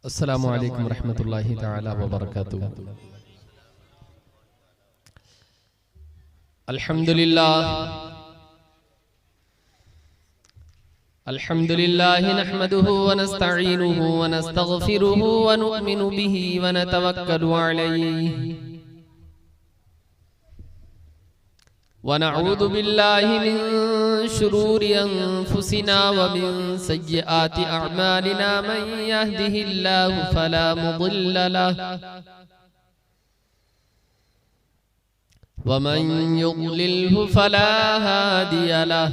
अस्सलामु अलैकुम रहमतुल्लाहि तआला व बरकातुहू। अल्हम्दुलिल्लाह नहमदुहु व नस्तईनुहु व नस्तगफिरुहु व नु'मिनु बिही व नतवक्कलु अलैहि व नऊज़ु बिल्लाहि मिन शुरूरि अनफुसिना व मिन सय्यिआति अअमालिना मन यहदिहिल्लाहु फला मुदिल्ल लहु व मन युद्लिल्हु फला हादिय लहु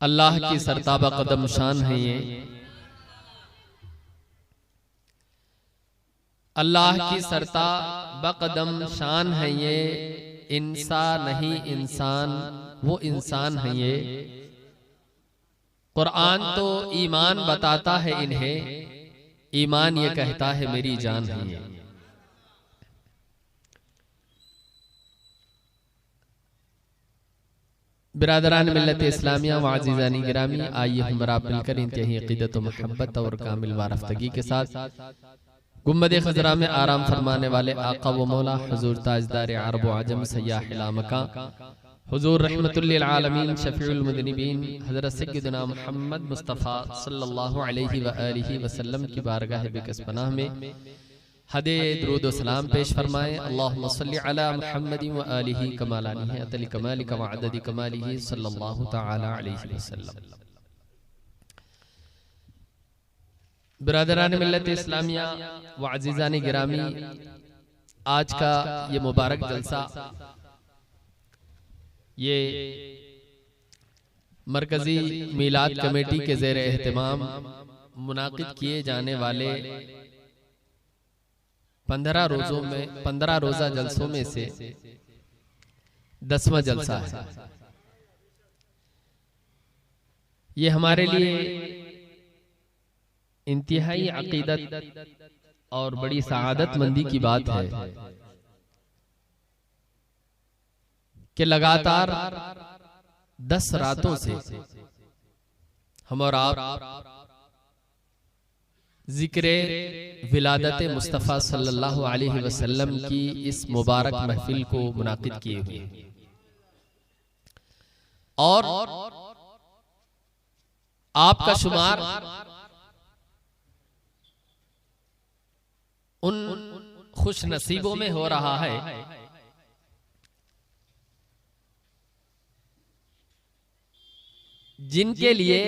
अल्लाह की सरताबा कदम शान है ये, अल्लाह की सरताबा कदम शान है ये, इंसान नहीं इंसान वो इंसान है ये। कुरान तो ईमान बताता है इन्हें, ईमान ये कहता है मेरी जान है ये। बिरादरान मिल्लत इस्लामिया व अज़ीज़ान गिरामी, आइए हम आप मिलकर इंतहाई अक़ीदत व मोहब्बत और कामिल वारफ़्तगी के साथ गुम्बद खज़रा में आराम फरमाने वाले आका व मौला हुज़ूर ताजदार अरब व अजम सय्याह इलामका हुज़ूर रहमतुल लिल आलमीन शफ़ीउल मुज़निबीन हज़रत सय्यदना मुहम्मद मुस्तफ़ा सल्लल्लाहु अलैहि व आलिहि वसल्लम की बारगाह बिकस पनाह में हदे दुरूद व सलाम पेश फरमाएं। अल्लाहुम्मा सल्लि अला मुहम्मद व आलिहि कमा ला निहायत लि कमालिका व अदद कमालिहि सल्लल्लाहु तआला अलैहि वसल्लम। बिरादरान मिल्लत इस्लामिया व अज़ीज़ान गिरामी, आज का ये मुबारक जलसा ये मरकजी मीलाद कमेटी के ज़ेर एहतमाम मुनाकिद किए जाने वाले 15 रोज़ा जलसों में से 10वां जलसा है। ये हमारे लिए इंतहाई अक़ीदत और बड़ी सआदत मंदी की बात है कि लगातार 10 रातों से हम और आप ज़िक्रे विलादत मुस्तफ़ा सल्लल्लाहु अलैहि वसल्लम की इस मुबारक महफिल को मुनाकिद किए हुए और आपका शुमार उन खुश नसीबों में हो रहा है जिनके लिए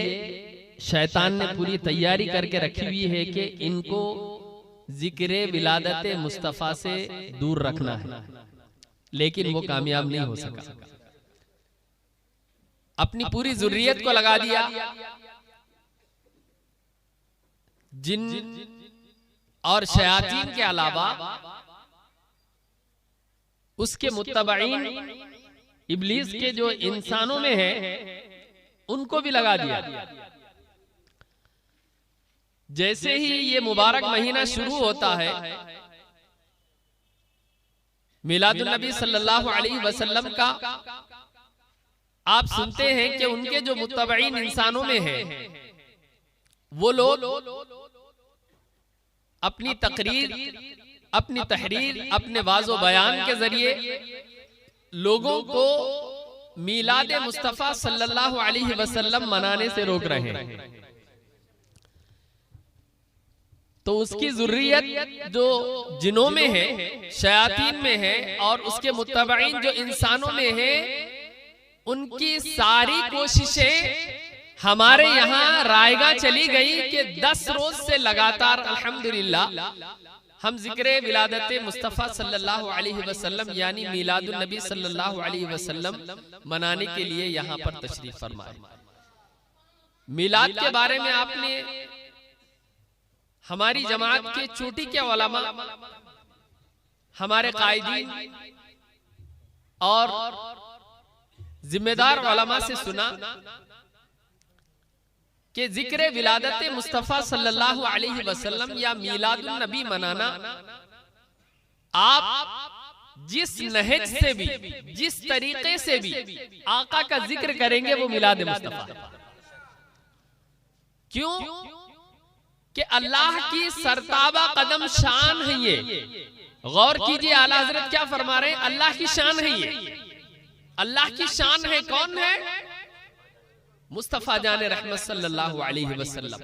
शैतान ने पूरी तैयारी करके रखी हुई है कि इनको जिक्र विलादत मुस्तफ़ा से दूर रखना है, लेकिन वो कामयाब नहीं हो सका। अपनी पूरी जुर्रियत को लगा दिया, जिन और शयातीन के अलावा उसके मुत्तबईन इब्लीस के जो इंसानों में है उनको भी लगा दिया। जैसे ही ये मुबारक महीना शुरू होता है, मिलादुन नबी सल्लल्लाहु अलैहि वसल्लम का आप सुनते हैं कि उनके जो मुत्तबईन इंसानों में है वो लोग अपनी तकरीर, अपनी तहरीर, अपने वाज़ो बयान के जरिए लोगों को मीलाद मुस्तफ़ा सल्लल्लाहु अलैहि वसल्लम मनाने से रोक रहे हैं। तो उसकी जुर्रियत जो जिनों में है, शयातीन में है, और उसके मुत्तबईन जो इंसानों में है, उनकी सारी कोशिशें हमारे यहाँ रायगा चली गई कि 10 रोज से लगातार अल्हम्दुलिल्लाह हम जिक्र विलादत मुस्तफ़ा सल्लल्लाहु अलैहि वसल्लम यानी मीलादुन नबी सल्लल्लाहु अलैहि वसल्लम मनाने के लिए यहाँ पर तशरीफ फरमाए। मीलाद के बारे में आपने हमारी जमात के चोटी के उलमा, हमारे कायदीन और जिम्मेदार उलमा से सुना कि जिक्र विलादत मुस्तफ़ा सल्लल्लाहु अलैहि वसल्लम या मीलादुन नबी मनाना आप जिस नहज से भी, जिस तरीके से भी आका का जिक्र करेंगे वो मिलाद मुस्तफ़ा। क्यों कि अल्लाह की सरताबा कदम शान है ये। गौर कीजिए, आला हजरत क्या फरमा रहे हैं, अल्लाह की शान है ये, अल्लाह की शान है। कौन है? मुस्तफा जाने रहमत सल्लल्लाहु अलैहि वसल्लम।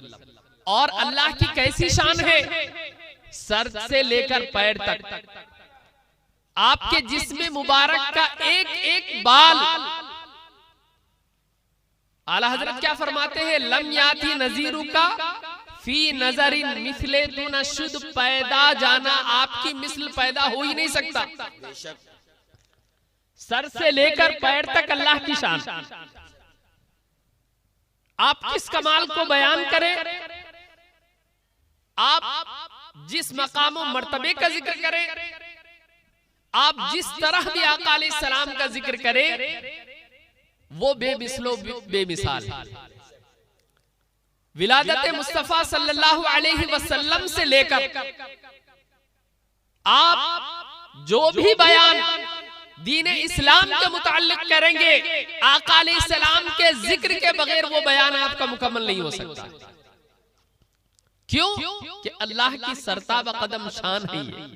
और अल्लाह की कैसी शान है? सर से लेकर पैर तक आपके जिस्म मुबारक का एक एक बाल। आला हजरत क्या फरमाते हैं, लम याती नजीरू का फी नजरिन मिसले दूना शुद्ध पैदा जाना, आपकी मिसल पैदा हो ही नहीं सकता। सर से लेकर पैर तक अल्लाह की शान। आप किस कमाल को बयान करें, आप जिस मकाम और मर्तबे का जिक्र करें, आप जिस तरह भी आका अलैहिस्सलाम का जिक्र करें, वो बेमिसलो बेमिसाल। विलादत मुस्तफा सल्लल्लाहु अलैहि वसल्लम से लेकर आप जो भी बयान दीन इस्लाम के मुताल्लिक करेंगे, आका अलैहिस्सलाम के जिक्र के बगैर वो बयान आपका मुकम्मल नहीं हो सकता। क्यों कि अल्लाह की सरताबा कदम शान है ये।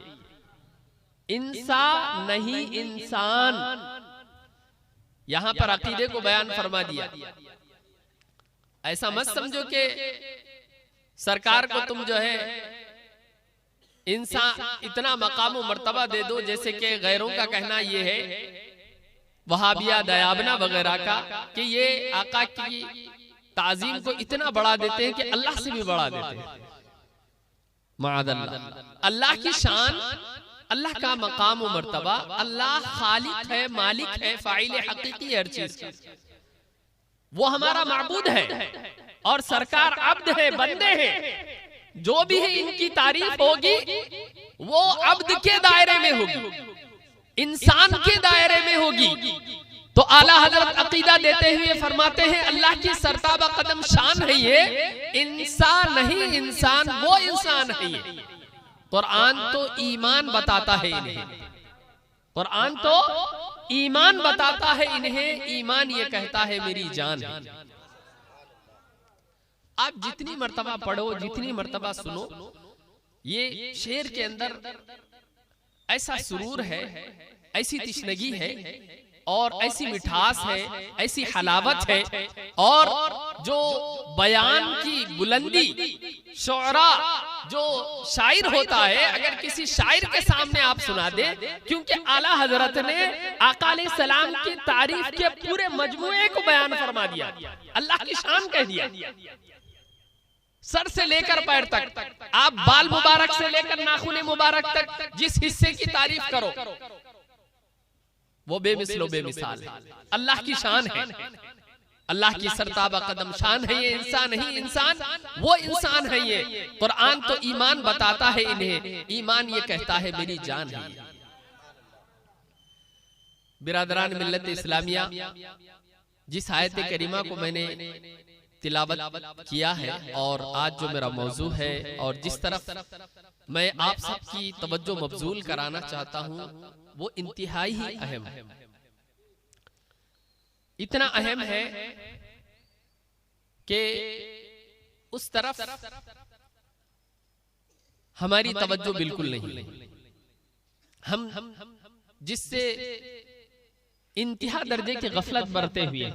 इंसान नहीं इंसान, यहां पर अकीदे को बयान फरमा दिया। ऐसा मत समझो कि सरकार को तुम जो है इंसान इतना मकाम मर्तबा दे दो जैसे कि गैरों का कहना ये है, वहाबिया दयाबना वगैरह का, कि ये आका की ताजीम को इतना बढ़ा देते हैं कि अल्लाह से भी बढ़ा देते हैं। माअज़ल्लाह, अल्लाह की शान, अल्लाह का मकाम व मर्तबा, अल्लाह खालिक है, मालिक है, फाइल हकीकी हर चीज का, वो हमारा माबूद है और सरकार अब्द है, बंदे हैं। जो भी है इनकी तारीफ होगी वो अब्द के दायरे में होगी, इंसान के दायरे में होगी। तो आला हजरत अकीदा देते हुए फरमाते हैं अल्लाह की सरताबा कदम शान है ये, इंसान नहीं इंसान, वो इंसान है ये। कुरान तो ईमान बताता है इन्हें, कुरान तो ईमान बताता है इन्हें, ईमान ये कहता है मेरी जान है। आप जितनी मर्तबा पढ़ो, जितनी मर्तबा सुनो, ये शेर के अंदर ऐसा सुरूर है, ऐसी तिश्नगी है और ऐसी मिठास है, ऐसी हलावत है, और जो बयान की बुलंदी, शौरा जो शायर होता है, अगर किसी शायर के सामने आप सुना दे, क्योंकि आला हजरत ने आका अलैहिस्सलाम की तारीफ के पूरे मजमूए को बयान फरमा दिया, अल्लाह की शान कह दिया। सर से लेकर पैर तक, आप बाल मुबारक से लेकर नाखून मुबारक तक जिस हिस्से की तारीफ करो वो बेमिसलो बेमिसाल है, अल्लाह की शान है। अल्लाह की सरताबा कदम शान है ये इंसान नहीं, इंसान वो इंसान है ये। कुरान तो ईमान बताता है इन्हें, ईमान ये कहता है मेरी जान है। बिरादरान मिल्लत इस्लामिया, जिस आयत करीमा को मैंने तिलावत किया है और आज जो मेरा मौजू है और जिस तरफ मैं आप सबकी तवज्जो मबजूल कराना चाहता हूँ वो इंतहाई ही अहम है। इतना अहम है कि उस तरफ हमारी तवज्जो बिल्कुल नहीं। हम जिससे इंतहा दर्जे की गफलत बरते हुए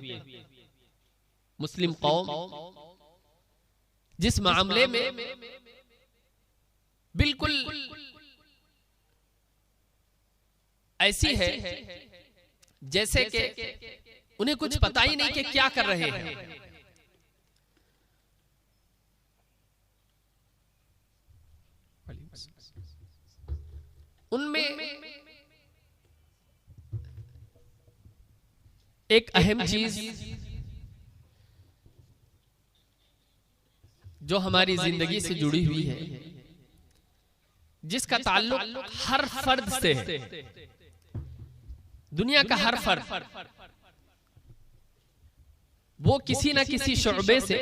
मुस्लिम कौम जिस मामले में बिल्कुल ऐसी है जैसे कि उन्हें कुछ पता ही नहीं कि क्या कर रहे हैं। उनमें एक अहम चीज जो हमारी जिंदगी से जुड़ी हुई है, जिसका ताल्लुक हर फर्द से है, दुनिया का हर फर्द वो किसी ना किसी शोबे से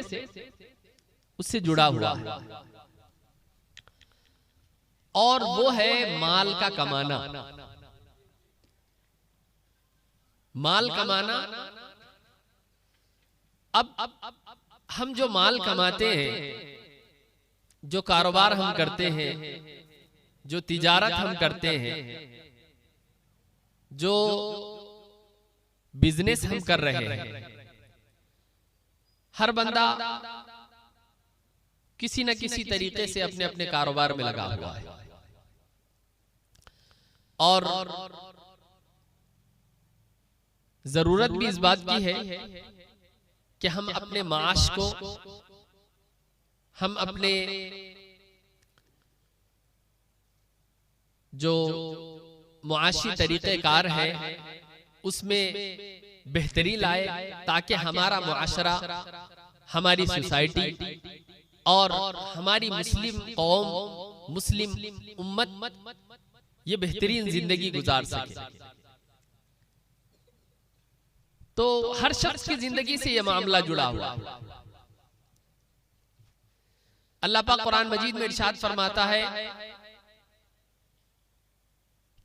उससे जुड़ा हुआ है, और वो है माल का कमाना। माल कमाना, अब हम जो माल कमाते हैं, जो कारोबार हम करते हैं, जो तिजारत हम करते हैं, जो बिजनेस हम कर रहे हैं, हर बंदा किसी न किसी तरीके से अपने अपने कारोबार में लगा हुआ है। और जरूरत भी इस बात की है कि हम अपने माश को, हम अपने जो मुआशी तरीक़ेकार है उसमें बेहतरी लाए, ताकि हमारा मुआशरा, हमारी सोसाइटी और हमारी मुस्लिम कौम, मुस्लिम उम्मत ये बेहतरीन जिंदगी गुजार सके। तो हर शख्स की जिंदगी से ये मामला जुड़ा हुआ। अल्लाह पाक कुरान मजीद में इरशाद फरमाता है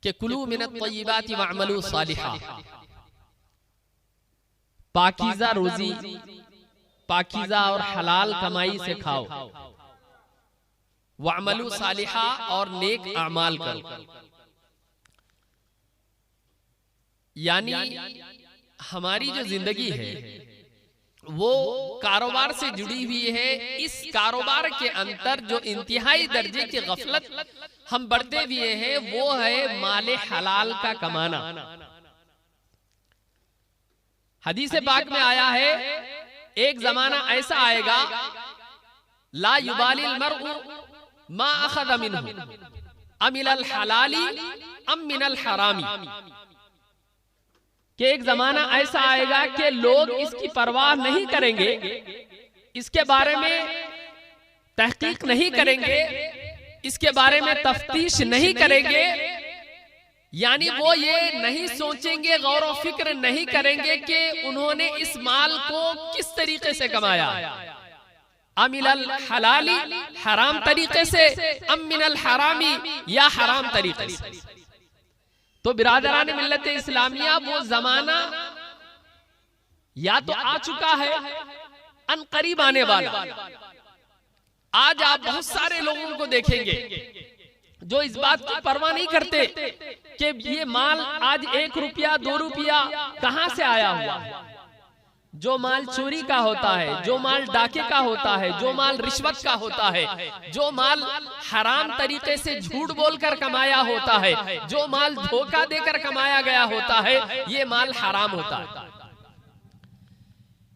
कि कुलू मिनत तय्यिबाति वअमलू सालिहा, पाकीज़ा रोजी, पाकीज़ा और हलाल कमाई से खाओ, वअमलू सालिहा और नेक अमाल करो। यानी हमारी जो जिंदगी है वो कारोबार से जुड़ी हुई है। इस कारोबार के अंदर जो इंतहाई दर्जे की गफलत हम बढ़ते हुए हैं वो है माले हलाल का कमाना। हदीस पाक में आया है, एक जमाना ऐसा आएगा, ला युबालिल मर्उ मा अखज़ मिन्हु अमिनल हलाली अम मिनल हरामी, कि एक जमाना ऐसा आएगा कि लोग इसकी परवाह नहीं करेंगे, इसके बारे में तहकीक नहीं करेंगे, इसके बारे में तफ्तीश नहीं करेंगे। यानी वो ये नहीं सोचेंगे, गौर व फिक्र नहीं करेंगे कि उन्होंने इस माल को किस तरीके से कमाया, अमिनल हलाली हराम तरीके से, अम मिनल हरामी या हराम तरीके से। तो बिरादरान मिल्लत इस्लामिया वो जमाना या तो आ चुका है, अनकरीब आने वाला। आज आप बहुत सारे लोगों को देखेंगे जो इस बात की परवाह नहीं करते कि ये माल आज 1 रुपया 2 रुपया कहां से आया हुआ है। जो माल चोरी का होता है, जो माल डाके का होता है, जो माल रिश्वत का होता है, जो माल हराम तरीके से झूठ बोलकर कमाया होता है, जो माल धोखा देकर कमाया गया होता है, ये माल हराम होता है।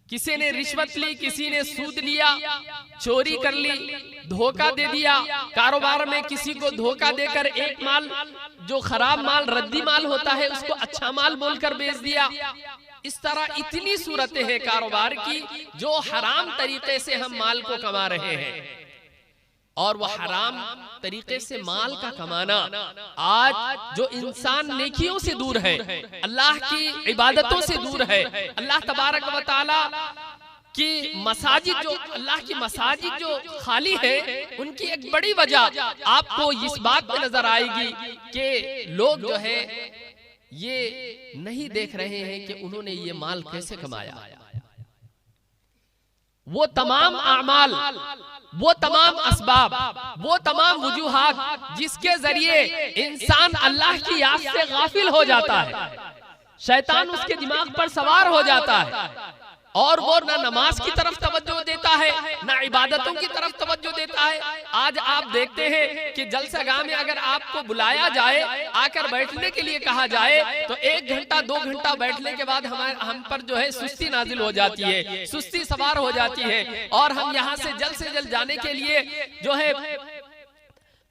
किसी ने रिश्वत ली, किसी ने सूद लिया, चोरी कर ली, धोखा दे दिया, कारोबार में किसी को धोखा देकर एक माल जो खराब माल, रद्दी माल होता है, उसको अच्छा माल बोलकर बेच दिया। इस तरह इतनी सूरतें हैं कारोबार की जो हराम तरीके से हम माल को कमा रहे हैं, और वह हराम तरीके से माल का कमाना आज जो इंसान नेकियों से दूर है, अल्लाह की इबादतों से दूर है, अल्लाह तबारक व तआला कि मसाजिद जो अल्लाह की मसाजिद जो खाली है, उनकी एक बड़ी वजह आपको इस बात में नजर आएगी कि लोग जो है ये नहीं देख रहे हैं कि उन्होंने ये माल कैसे कमाया। वो तमाम आमाल, वो तमाम असबाब, वो तमाम वजूहात जिसके जरिए इंसान अल्लाह की याद से गाफिल हो जाता है, शैतान उसके दिमाग पर सवार हो जाता है और वो ना नमाज की तरफ तवज्जो देता है, ना इबादतों की तरफ तवज्जो देता है। आज आप देखते हैं कि जलसागाह में अगर आपको बुलाया जाए, आकर बैठने के लिए कहा जाए, तो 1 घंटा 2 घंटा बैठने के बाद हम पर जो है सुस्ती नाजिल हो जाती है, सुस्ती सवार हो जाती है, और हम यहाँ से जल्द जाने के लिए जो है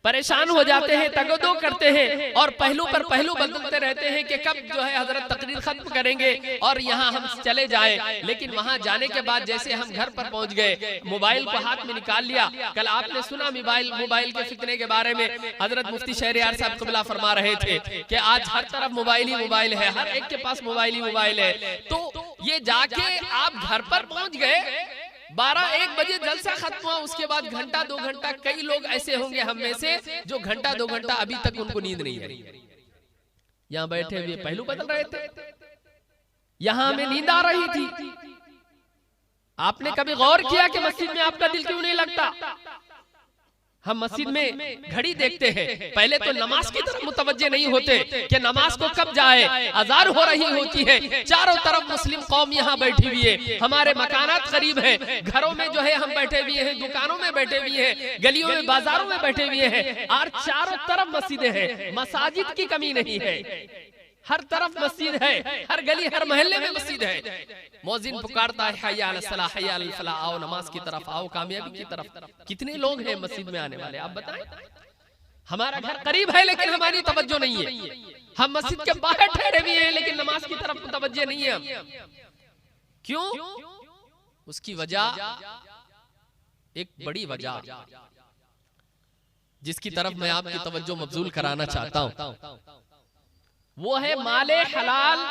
परेशान हो जाते हैं, तगदो करते हैं, और पहलू पर पहलू बदलते रहते हैं कि कब जो है हजरत तकरीर खत्म करेंगे और यहाँ हम चले जाए। लेकिन वहाँ जाने के बाद जैसे हम घर पर पहुँच गए, मोबाइल को हाथ में निकाल लिया। कल आपने सुना मोबाइल के फितने के बारे में, हजरत मुफ्ती शहरयार साहब क़िबला फरमा रहे थे कि आज हर तरफ मोबाइल ही मोबाइल है, हर एक के पास मोबाइल ही मोबाइल है। तो ये जाके आप घर पर पहुँच गए, 12-1 बजे जलसा खत्म हुआ, उसके बाद घंटा 2 घंटा, कई लोग ऐसे होंगे हम में से जो घंटा 2 घंटा अभी तक उनको नींद नहीं है, यहाँ बैठे हुए पहलू बदल रहे थे, यहाँ हमें नींद आ रही थी। आपने कभी गौर किया कि मस्जिद में आपका दिल क्यों नहीं लगता? हम मस्जिद में घड़ी देखते हैं, पहले तो नमाज की तरफ मुतवज्जे नहीं होते कि नमाज को कब जाए, अज़ान हो रही होती है, चारों तरफ मुस्लिम कौम यहाँ बैठी हुई है, हमारे मकानात करीब हैं, घरों में जो है हम बैठे हुए हैं, दुकानों में बैठे हुए हैं, गलियों में बाजारों में बैठे हुए हैं, और चारों तरफ मस्जिदें हैं, मसाजिद की कमी नहीं है, हर तरफ मस्जिद है, हर गली हर मोहल्ले में मस्जिद है। मौजिन पुकारता है हय्या अला सलाह हय्या अल फलाह, आओ नमाज की तरफ, आओ कामयाबी की तरफ। कितने लोग हैं मस्जिद में आने वाले, आप बताएं? हमारा घर करीब है लेकिन हमारी तवज्जो नहीं है, हम मस्जिद के बाहर ठहरे हुए हैं लेकिन नमाज की तरफ मुतवज्जे नहीं है हम। क्यों? उसकी वजह, एक बड़ी वजह जिसकी तरफ मैं आपकी तवज्जो मबजूल कराना चाहता हूं, वो है माले हलाल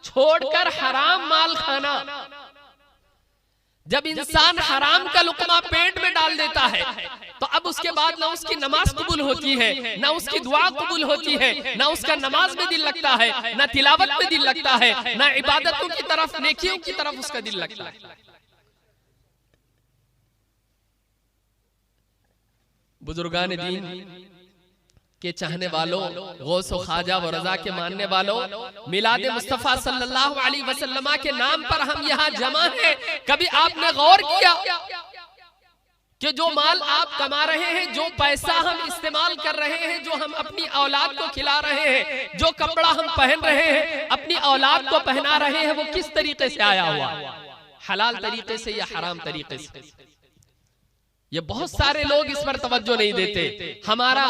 छोड़कर हराम माल खाना। जब इंसान हराम का लुकमा पेट में डाल देता है तो अब उसके बाद ना उसकी नमाज कबूल होती है, ना उसकी दुआ कबूल होती है, ना उसका नमाज में दिल लगता है, ना तिलावत में दिल लगता है, ना इबादतों की तरफ, नेकियों की तरफ उसका दिल लगता है। बुजुर्गान दीन के चाहने वालों, गौस व ख्वाजा व रजा के मानने वालों, मिलाद मुस्तफा सल्लल्लाहु अलैहि वसल्लम के नाम पर हम यहाँ जमा हैं। कभी आपने गौर किया कि जो माल आप कमा रहे हैं, जो पैसा हम इस्तेमाल कर रहे हैं, जो हम अपनी औलाद को खिला रहे हैं, जो कपड़ा हम पहन रहे हैं, अपनी औलाद को पहना रहे हैं, वो किस तरीके से आया हुआ, हलाल तरीके से या हराम तरीके से? ये बहुत सारे लोग इस पर तवज्जो नहीं देते। हमारा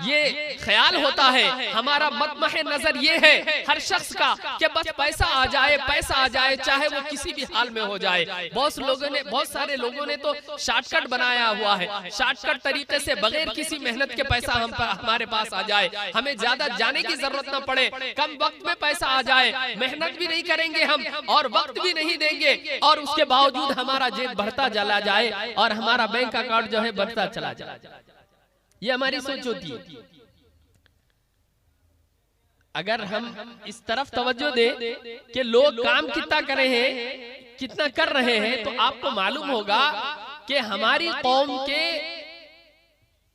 ये ख्याल होता है, हमारा मतमहे नजर ये है हर शख्स का कि बस पैसा आ जाए, पैसा आ जाए, चाहे वो किसी भी हाल में हो जाए। बहुत सारे लोगों ने तो शॉर्टकट बनाया हुआ है, शॉर्टकट तरीके से बगैर किसी मेहनत के पैसा हमारे पास आ जाए, हमें ज्यादा जाने की जरूरत ना पड़े, कम वक्त में पैसा आ जाए, मेहनत भी नहीं करेंगे हम और वक्त भी नहीं देंगे, और उसके बावजूद हमारा जेब बढ़ता चला जाए और हमारा बैंक अकाउंट जो है बढ़ता चला जाए। ये हमारी सोच होती है। अगर हम इस तरफ तवज्जो दे कि लोग काम कितना कर रहे हैं, कितना कर रहे हैं, तो आपको मालूम होगा कि हमारी कौम के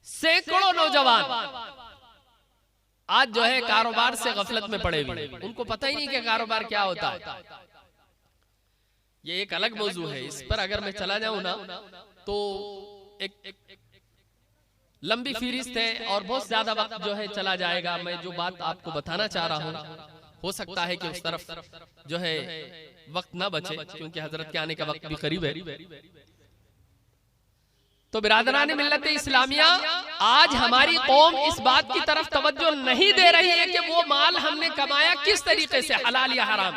सैकड़ों नौजवान आज जो है कारोबार से गफलत में पड़े हुए, उनको पता ही नहीं कि कारोबार क्या होता है। ये एक अलग मौजू है, इस पर अगर मैं चला जाऊं ना तो एक लंबी फहरिस्त है और बहुत ज्यादा वक्त जो है चला जाएगा। मैं जो बात आपको बताना चाह रहा हूँ, हो सकता है कि उस तरफ जो है वक्त ना बचे, क्योंकि हजरत के आने का वक्त भी करीब है। तो बिरादरान मिल्लत इस्लामिया, आज हमारी कौम इस बात की तरफ तवज्जो नहीं दे रही है कि वो माल हमने कमाया किस तरीके से, हलाल या हराम।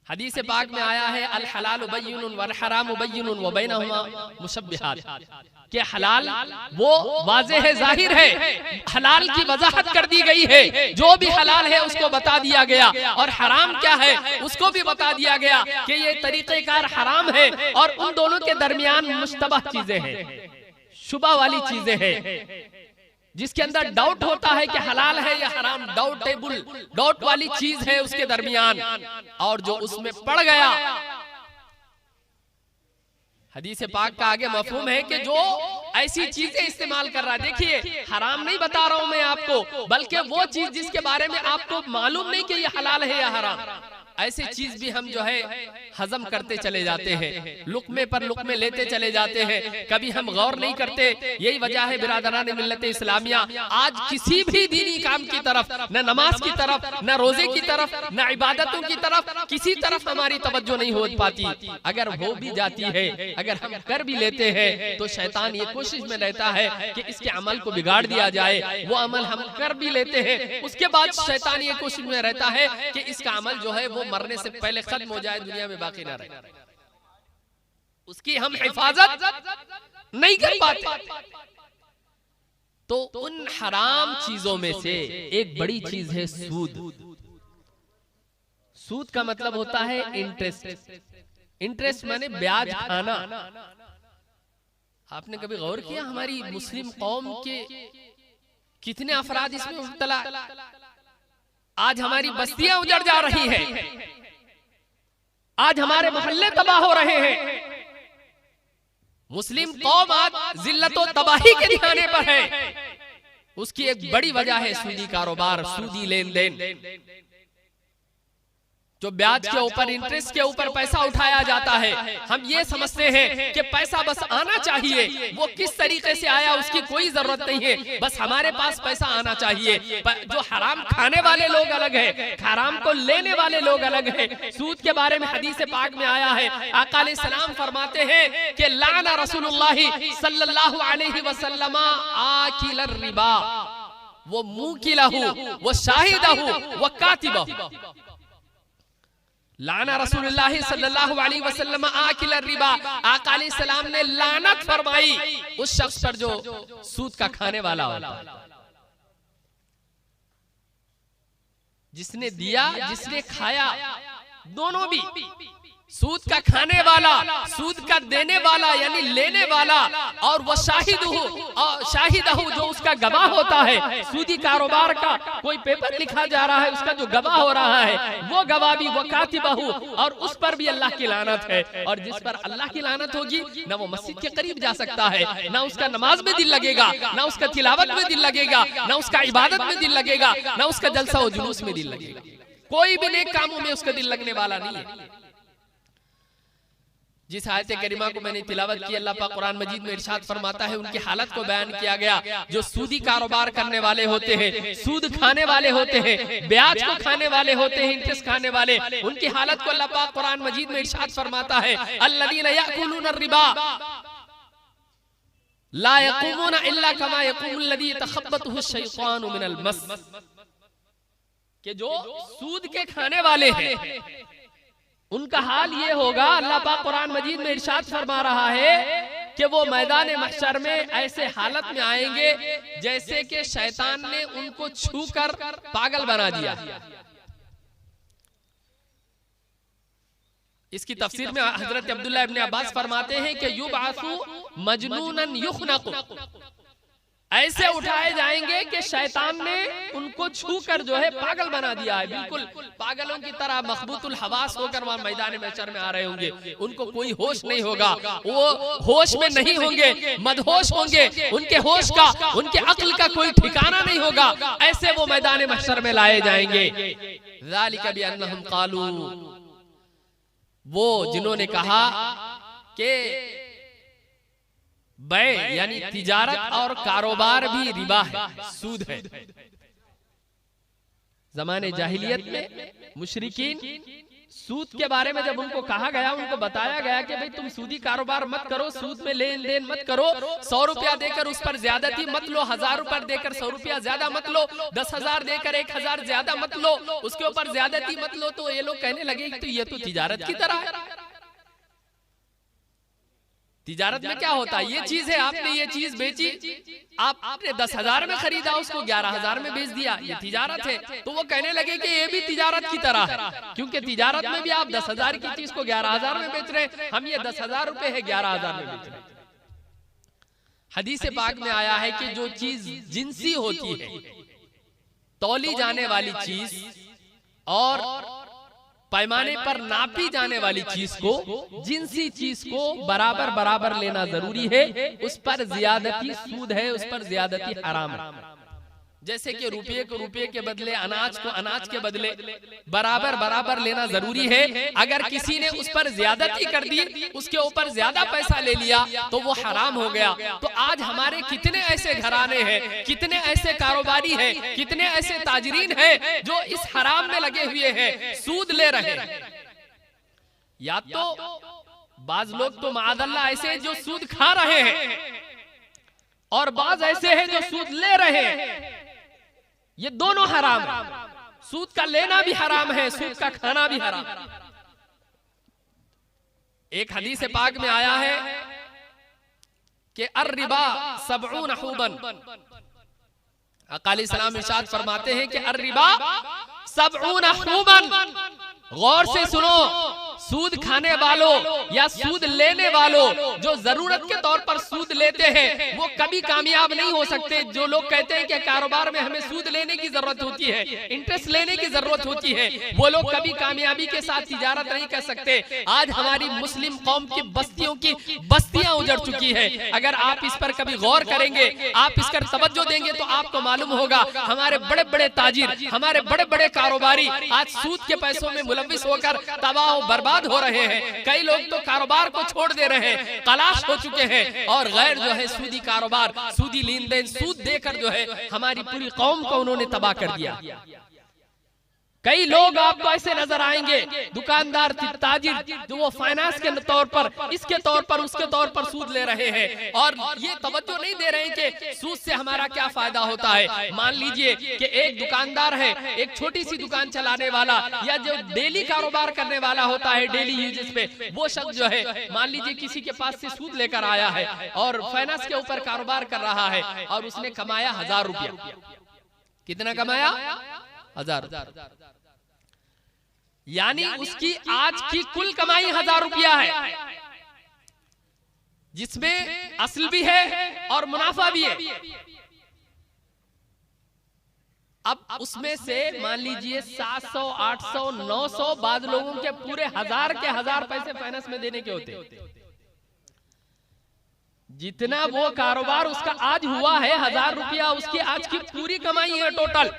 हदीस पाक में आया है अल हलाल बय्यिनुन वल हराम बय्यिनुन व बैनहुमा मुशब्बिहात, कि हलाल वो वाज़ेह है, जाहिर है, हलाल की वजाहत कर दी गई है, जो भी हलाल है उसको बता दिया गया, और हराम क्या है उसको भी बता दिया गया कि ये तरीक़ेकार हराम है, और उन दोनों के दरमियान मुश्तबह चीजें हैं, शुबा वाली चीजें हैं, जिसके अंदर डाउट होता है कि हलाल है या हराम, डाउट वाली चीज है उसके दरमियान, और जो उसमें पड़ गया, हदीस पाक का आगे मफहूम है कि जो ऐसी चीजें इस्तेमाल कर रहा है, देखिए हराम नहीं बता रहा हूं मैं आपको, बल्कि वो चीज जिसके बारे में आपको मालूम नहीं कि ये हलाल है या हराम, ऐसी चीज भी हम जो है हजम करते चले जाते हैं, लुकमे पर लुकमे लेते चले जाते हैं, कभी हम गौर नहीं करते। यही वजह है बिरादरान मिल्लत इस्लामिया, आज किसी भी दीनी काम की तरफ, न नमाज की तरफ, न रोजे की तरफ, न इबादतों की तरफ, किसी तरफ हमारी तवज्जो नहीं हो पाती। अगर हो भी जाती है, अगर हम कर भी लेते हैं, तो शैतान ये कोशिश में रहता है कि इसके अमल को बिगाड़ दिया जाए। वो अमल हम कर भी लेते हैं, उसके बाद शैतान ये कोशिश में रहता है कि इसका अमल जो है वो मरने से पहले खत्म हो जाए, दुनिया में बाकी ना रहे, उसकी हम हिफाजत नहीं कर पाते। तो उन हराम चीजों में से एक बड़ी चीज है सूद। सूद का मतलब होता है इंटरेस्ट। इंटरेस्ट माने ब्याज खाना। आपने कभी गौर किया हमारी मुस्लिम कौम के कितने अफराद इसमें मुब्तला? आज हमारी बस्तियां उजड़ जा रही हैं, आज हमारे मोहल्ले तबाह हो रहे हैं। मुस्लिम कौम आज जिल्लतो तबाही के ठिकाने पर है। उसकी एक बड़ी वजह है सूदी कारोबार, सूदी लेन देन, जो ब्याज के ऊपर, इंटरेस्ट के ऊपर पैसा उठाया जाता है। हम ये समझते हैं कि पैसा बस आना चाहिए, वो किस तरीके से आया उसकी कोई जरूरत नहीं है, बस हमारे पास पैसा आना चाहिए। जो हराम खाने वाले लोग अलग है, हराम को लेने वाले लोग अलग है। सूद के बारे में हदीस पाक में आया है, आका अलैहिस्सलाम फरमाते हैं कि लाना रसूलुल्लाह सल्लल्लाहु अलैहि वसल्लम आकिलर रिबा, वो मुकिलहु, वो शाहिदहु, वो कातिबहु। लाना रसूलुल्लाह सल्लल्लाहु अलैहि वसल्लम आकिल रिबा, आका अलैहिस्सलाम ने लानत फरमाई उस शख्स पर जो सूद का खाने वाला होता है। जिसने दिया, जिसने खाया, दोनों भी, सूद का खाने वाला, सूद का देने वाला यानी लेने वाला, और वह शाहिदहु जो उसका गवाह होता है। सूदी कारोबार का कोई पेपर लिखा जा रहा है, उसका जो गवाह हो रहा है वो गवाह भी, वो कातिबहु, और उस पर भी अल्लाह की लानत है। और जिस पर अल्लाह की लानत होगी, ना वो मस्जिद के करीब जा सकता है, ना उसका नमाज में दिल लगेगा, ना उसका तिलावत में दिल लगेगा, ना उसका इबादत में दिल लगेगा, ना उसका जलसा व जुलूस में दिल लगेगा। कोई भी नेक कामों में उसका दिल लगने वाला नहीं है। जिस आयत करीमा को मैंने तिलावत की, अल्लाह पाक कुरान मजीद में इरशाद फरमाता है, उनकी हालत को बयान किया गया जो सूदी कारोबार करने वाले होते हैं, सूद खाने वाले होते हैं, ब्याज को खाने वाले होते हैं, इंटरेस्ट खाने वाले। उनकी हालत को अल्लाह पाक कुरान मजीद में इरशाद फरमाता है, अल्लज़ीना याकुलूना रिबा ला यक़ूमूना इल्ला कमा यक़ूमुल लज़ी यतख़ब्बतुहु शैतानु मिनल मस, कि जो सूद के खाने वाले हैं उनका हाल ये होगा, अल्लाह पाक कुरान मजीद में इरशाद फरमा रहा है कि वो मैदान महशर में ऐसे हालत में आएंगे जैसे कि शैतान ने उनको छूकर पागल बना दिया। इसकी तफसीर में हजरत अब्दुल्लाह इब्न अब्बास फरमाते हैं कि युबअसु मजनूनन युखनक़ु, ऐसे उठाए जाएंगे कि शैतान ने उनको छूकर जो है पागल बना दिया है, बिल्कुल पागलों की तरह मखबूतुल हवास होकर वहां मैदान महशर में आ रहे होंगे। उनको कोई होश नहीं होगा, वो होश में नहीं होंगे, मदहोश होंगे, उनके होश का, उनके अक्ल का कोई ठिकाना नहीं होगा। ऐसे वो मैदान महशर में लाए जाएंगे। ज़ालिका बिअन्नहुम क़ालू, वो जिन्होंने कहा कि बै यानी तिजारत और कारोबार भी रिबा है, सूद है। जमाने जाहिलियत में मुशरिकीन सूद के बारे में जब उनको कहा गया, उनको बताया गया कि भाई तुम सूदी कारोबार मत करो, सूद में लेन देन मत करो, 100 रुपया देकर उस पर ज्यादती मत लो, 1000 रुपया देकर 100 रुपया ज्यादा मत लो, 10,000 देकर 1000 ज्यादा मत लो, उसके ऊपर ज्यादती मत लो। तो ये लोग कहने लगे तो ये तो तिजारत की तरह है। तिजारत में क्या होता है, ये चीज है, आपने ये चीज बेची, आपने 10,000 में खरीदा, उसको 11,000 में बेच दिया, ये तिजारत है। तो वो कहने लगे कि ये भी तिजारत की तरह है, क्योंकि तिजारत में भी आप 10,000 की चीज को 11,000 में बेच रहे हैं, हम ये 10,000 रुपए है 11,000 में बेच रहे हैं। हदीस पाक में आया है कि जो चीज जिनसी होती है, तौली जाने वाली चीज और पैमाने पर नापी जाने वाली चीज को, जिनसी चीज को बराबर बराबर लेना जरूरी है। उस पर ज्यादती सूद है, उस पर ज्यादती हराम है। जैसे कि रुपये को रुपये के बदले, अनाज को अनाज के बदले बराबर बराबर लेना जरूरी है। अगर किसी ने उस पर ज्यादती कर दी, उसके ऊपर ज्यादा पैसा ले लिया, तो वो हराम हो गया। तो आज हमारे कितने ऐसे घराने हैं, कितने ऐसे कारोबारी हैं, कितने ऐसे ताजरीन हैं जो इस हराम में लगे हुए हैं, सूद ले रहे हैं। या तो बाज लोग तो माअल्लाह ऐसे जो सूद खा रहे हैं, और बाज ऐसे हैं जो सूद ले रहे हैं। ये दोनों हराम है। सूद का लेना भी हराम है, सूद का खाना भी हराम है। एक हदीस पाक में आया है कि अर्रिबा 70 हुबन, अकाली सलाम इरशाद फरमाते हैं कि अर्रिबा 70 हुबन। गौर से सुनो, सूद खाने वालों या सूद लेने वालों जो जरूरत के तौर पर सूद लेते हैं, वो कभी कामयाब नहीं हो सकते। जो लोग कहते हैं कि कारोबार में हमें सूद लेने की जरूरत होती है, इंटरेस्ट लेने की जरूरत होती है, वो लोग कभी कामयाबी के साथ तिजारत नहीं कर सकते। आज हमारी मुस्लिम कौम की बस्तियों की बस्तियां उजड़ चुकी है। अगर आप इस पर कभी गौर करेंगे, आप इस पर तवज्जो देंगे, तो आपको मालूम होगा हमारे बड़े बड़े ताजिर, हमारे बड़े बड़े कारोबारी आज सूद के पैसों में मुलव्विस होकर तबाह बर्बाद हो रहे हैं। कई लोग तो कारोबार को छोड़ दे रहे हैं, तलाश हो चुके हैं, और गैर जो है सूदी कारोबार, सूदी लेन देन, सूद देकर जो है हमारी पूरी कौम को उन्होंने तबाह कर दिया। कई लोग आपको ऐसे नजर आएंगे, दुकानदार, ताजिर, जो वो फाइनेंस के तौर पर, इसके तौर पर, उसके तौर पर सूद ले रहे हैं, और ये तवज्जो नहीं दे रहे हैं कि सूद से हमारा क्या फायदा होता है। मान लीजिए कि एक दुकानदार है, एक छोटी सी दुकान चलाने वाला, या जो डेली कारोबार करने वाला होता है, डेली यूजेस पे, वो शख्स जो है मान लीजिए किसी के पास से सूद लेकर आया है और फाइनेंस के ऊपर कारोबार कर रहा है, और उसने कमाया 1000 रुपया। कितना कमाया? 1000। यानी उसकी आज की कुल कमाई 1000 रुपया है, जिसमें असल भी है और मुनाफा भी है। अब उसमें से मान लीजिए 700, 800, 900, बाद लोगों के पूरे 1000 के 1000 पैसे फाइनेंस में देने के होते। जितना वो कारोबार उसका आज हुआ है 1000 रुपया, उसकी आज की पूरी कमाई है टोटल,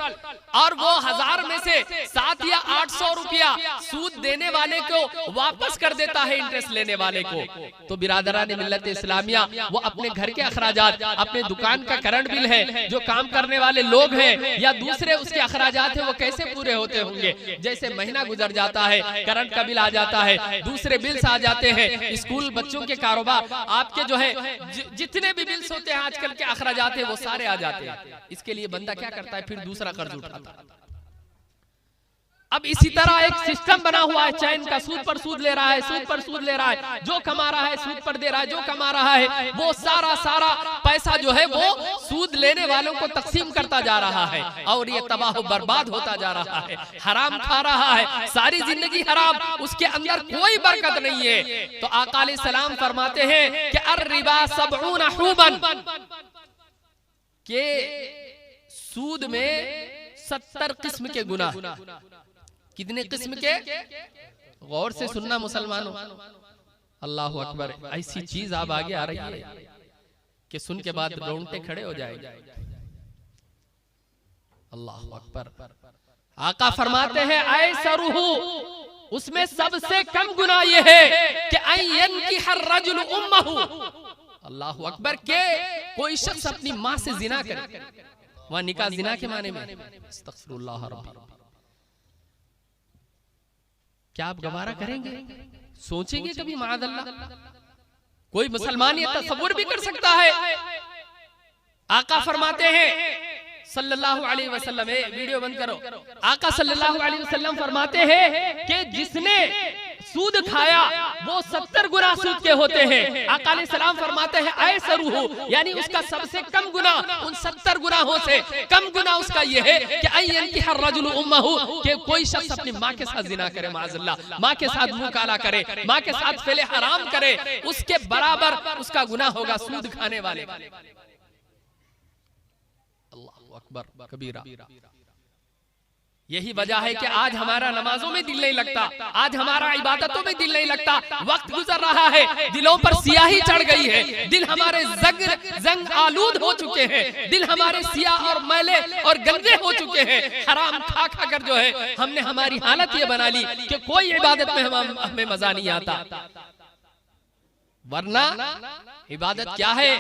और वो 1000 में से 7 या 800 रुपया सूद देने वाले को वापस कर देता है, इंटरेस्ट लेने वाले को। तो बिरादरान मिल्लत इस्लामिया, वो अपने घर के अखराजात, अपने दुकान का करंट बिल है, जो काम करने वाले लोग हैं, या दूसरे उसके अखराजात है, वो कैसे पूरे होते होंगे। जैसे महीना गुजर जाता है, करंट का बिल आ जाता है, दूसरे बिल्स आ जाते हैं, स्कूल बच्चों के कारोबार, आपके जो है जितने भी बिल्स होते हैं आजकल के अखराजात है, वो सारे आ जाते हैं। इसके लिए बंदा क्या करता है, फिर दूसरा कर्ज उठाता है। अब इसी तरह एक सिस्टम बना हुआ है चैन का, सूद पर सूद ले रहा है, सूद पर सूद ले रहा है, जो कमा रहा है सूद पर दे रहा है, जो कमा रहा है वो सारा पैसा जो है वो सूद लेने वालों को तकसीम करता जा रहा है, और ये तबाह बर्बाद होता जा रहा है, हराम खा रहा है, सारी जिंदगी हराम, उसके अंदर कोई बरकत नहीं है। तो आका अलैहिस्सलाम फरमाते हैं कि अर्रिबा 70 हुबन, के सूद में 70 किस्म के गुनाह। कितने किस्म के? गौर से सुनना मुसलमानों, अल्लाह अकबर। ऐसी चीज आप आगे आ रही है कि सुन के बाद रोंगटे खड़े हो जाएंगे। अल्लाह अकबर। आका फरमाते हैं ऐसरुहु, उसमें सबसे कम गुनाह ये है कि अयन की हर रजुल उम्महु, अल्लाह अकबर, के कोई शख्स अपनी माँ से जिना करे। वहां निकाह जिना के माने में, अस्तगफिरुल्लाह रब्बी। क्या आप गवारा करेंगे? सोचेंगे कभी माअज़ल्लाह? कोई मुसलमान ये तसव्वुर भी कर सकता है? आका फरमाते हैं सल्लल्लाहु अलैहि वसल्लम, वीडियो बंद करो। आका सल्लल्लाहु अलैहि वसल्लम फरमाते हैं कि जिसने सूद खाया वो 70 गुना सूद के होते हैं। आका अलैहि सलाम फरमाते हैं ऐसरुहु, यानी उसका सबसे कम गुना उन 70 गुनाहों से कम गुना उसका ये है कि अय्यनकिह अर्रजुलु उम्महु, कि कोई शख्स अपनी माँ के साथ जिना करे, माअज़ल्लाह, माँ के साथ मुंह काला करे, माँ के साथ फेले हराम करे, उसके बराबर उसका गुनाह होगा सूद खाने वाले का। अल्लाहु अकबर कबीरा। यही वजह है कि आज हमारा नमाजों में दिल नहीं लगता, आज हमारा इबादतों में दिल नहीं लगता। वक्त गुजर रहा है, दिलों पर सियाही चढ़ गई है, दिल हमारे जंग आलूद हो चुके हैं, दिल हमारे सियाह और मैले और गंदे हो चुके हैं। हराम खा खा कर जो है हमने हमारी हालत ये बना ली कि कोई इबादत में हमें मजा नहीं आता। वरना इबादत क्या है?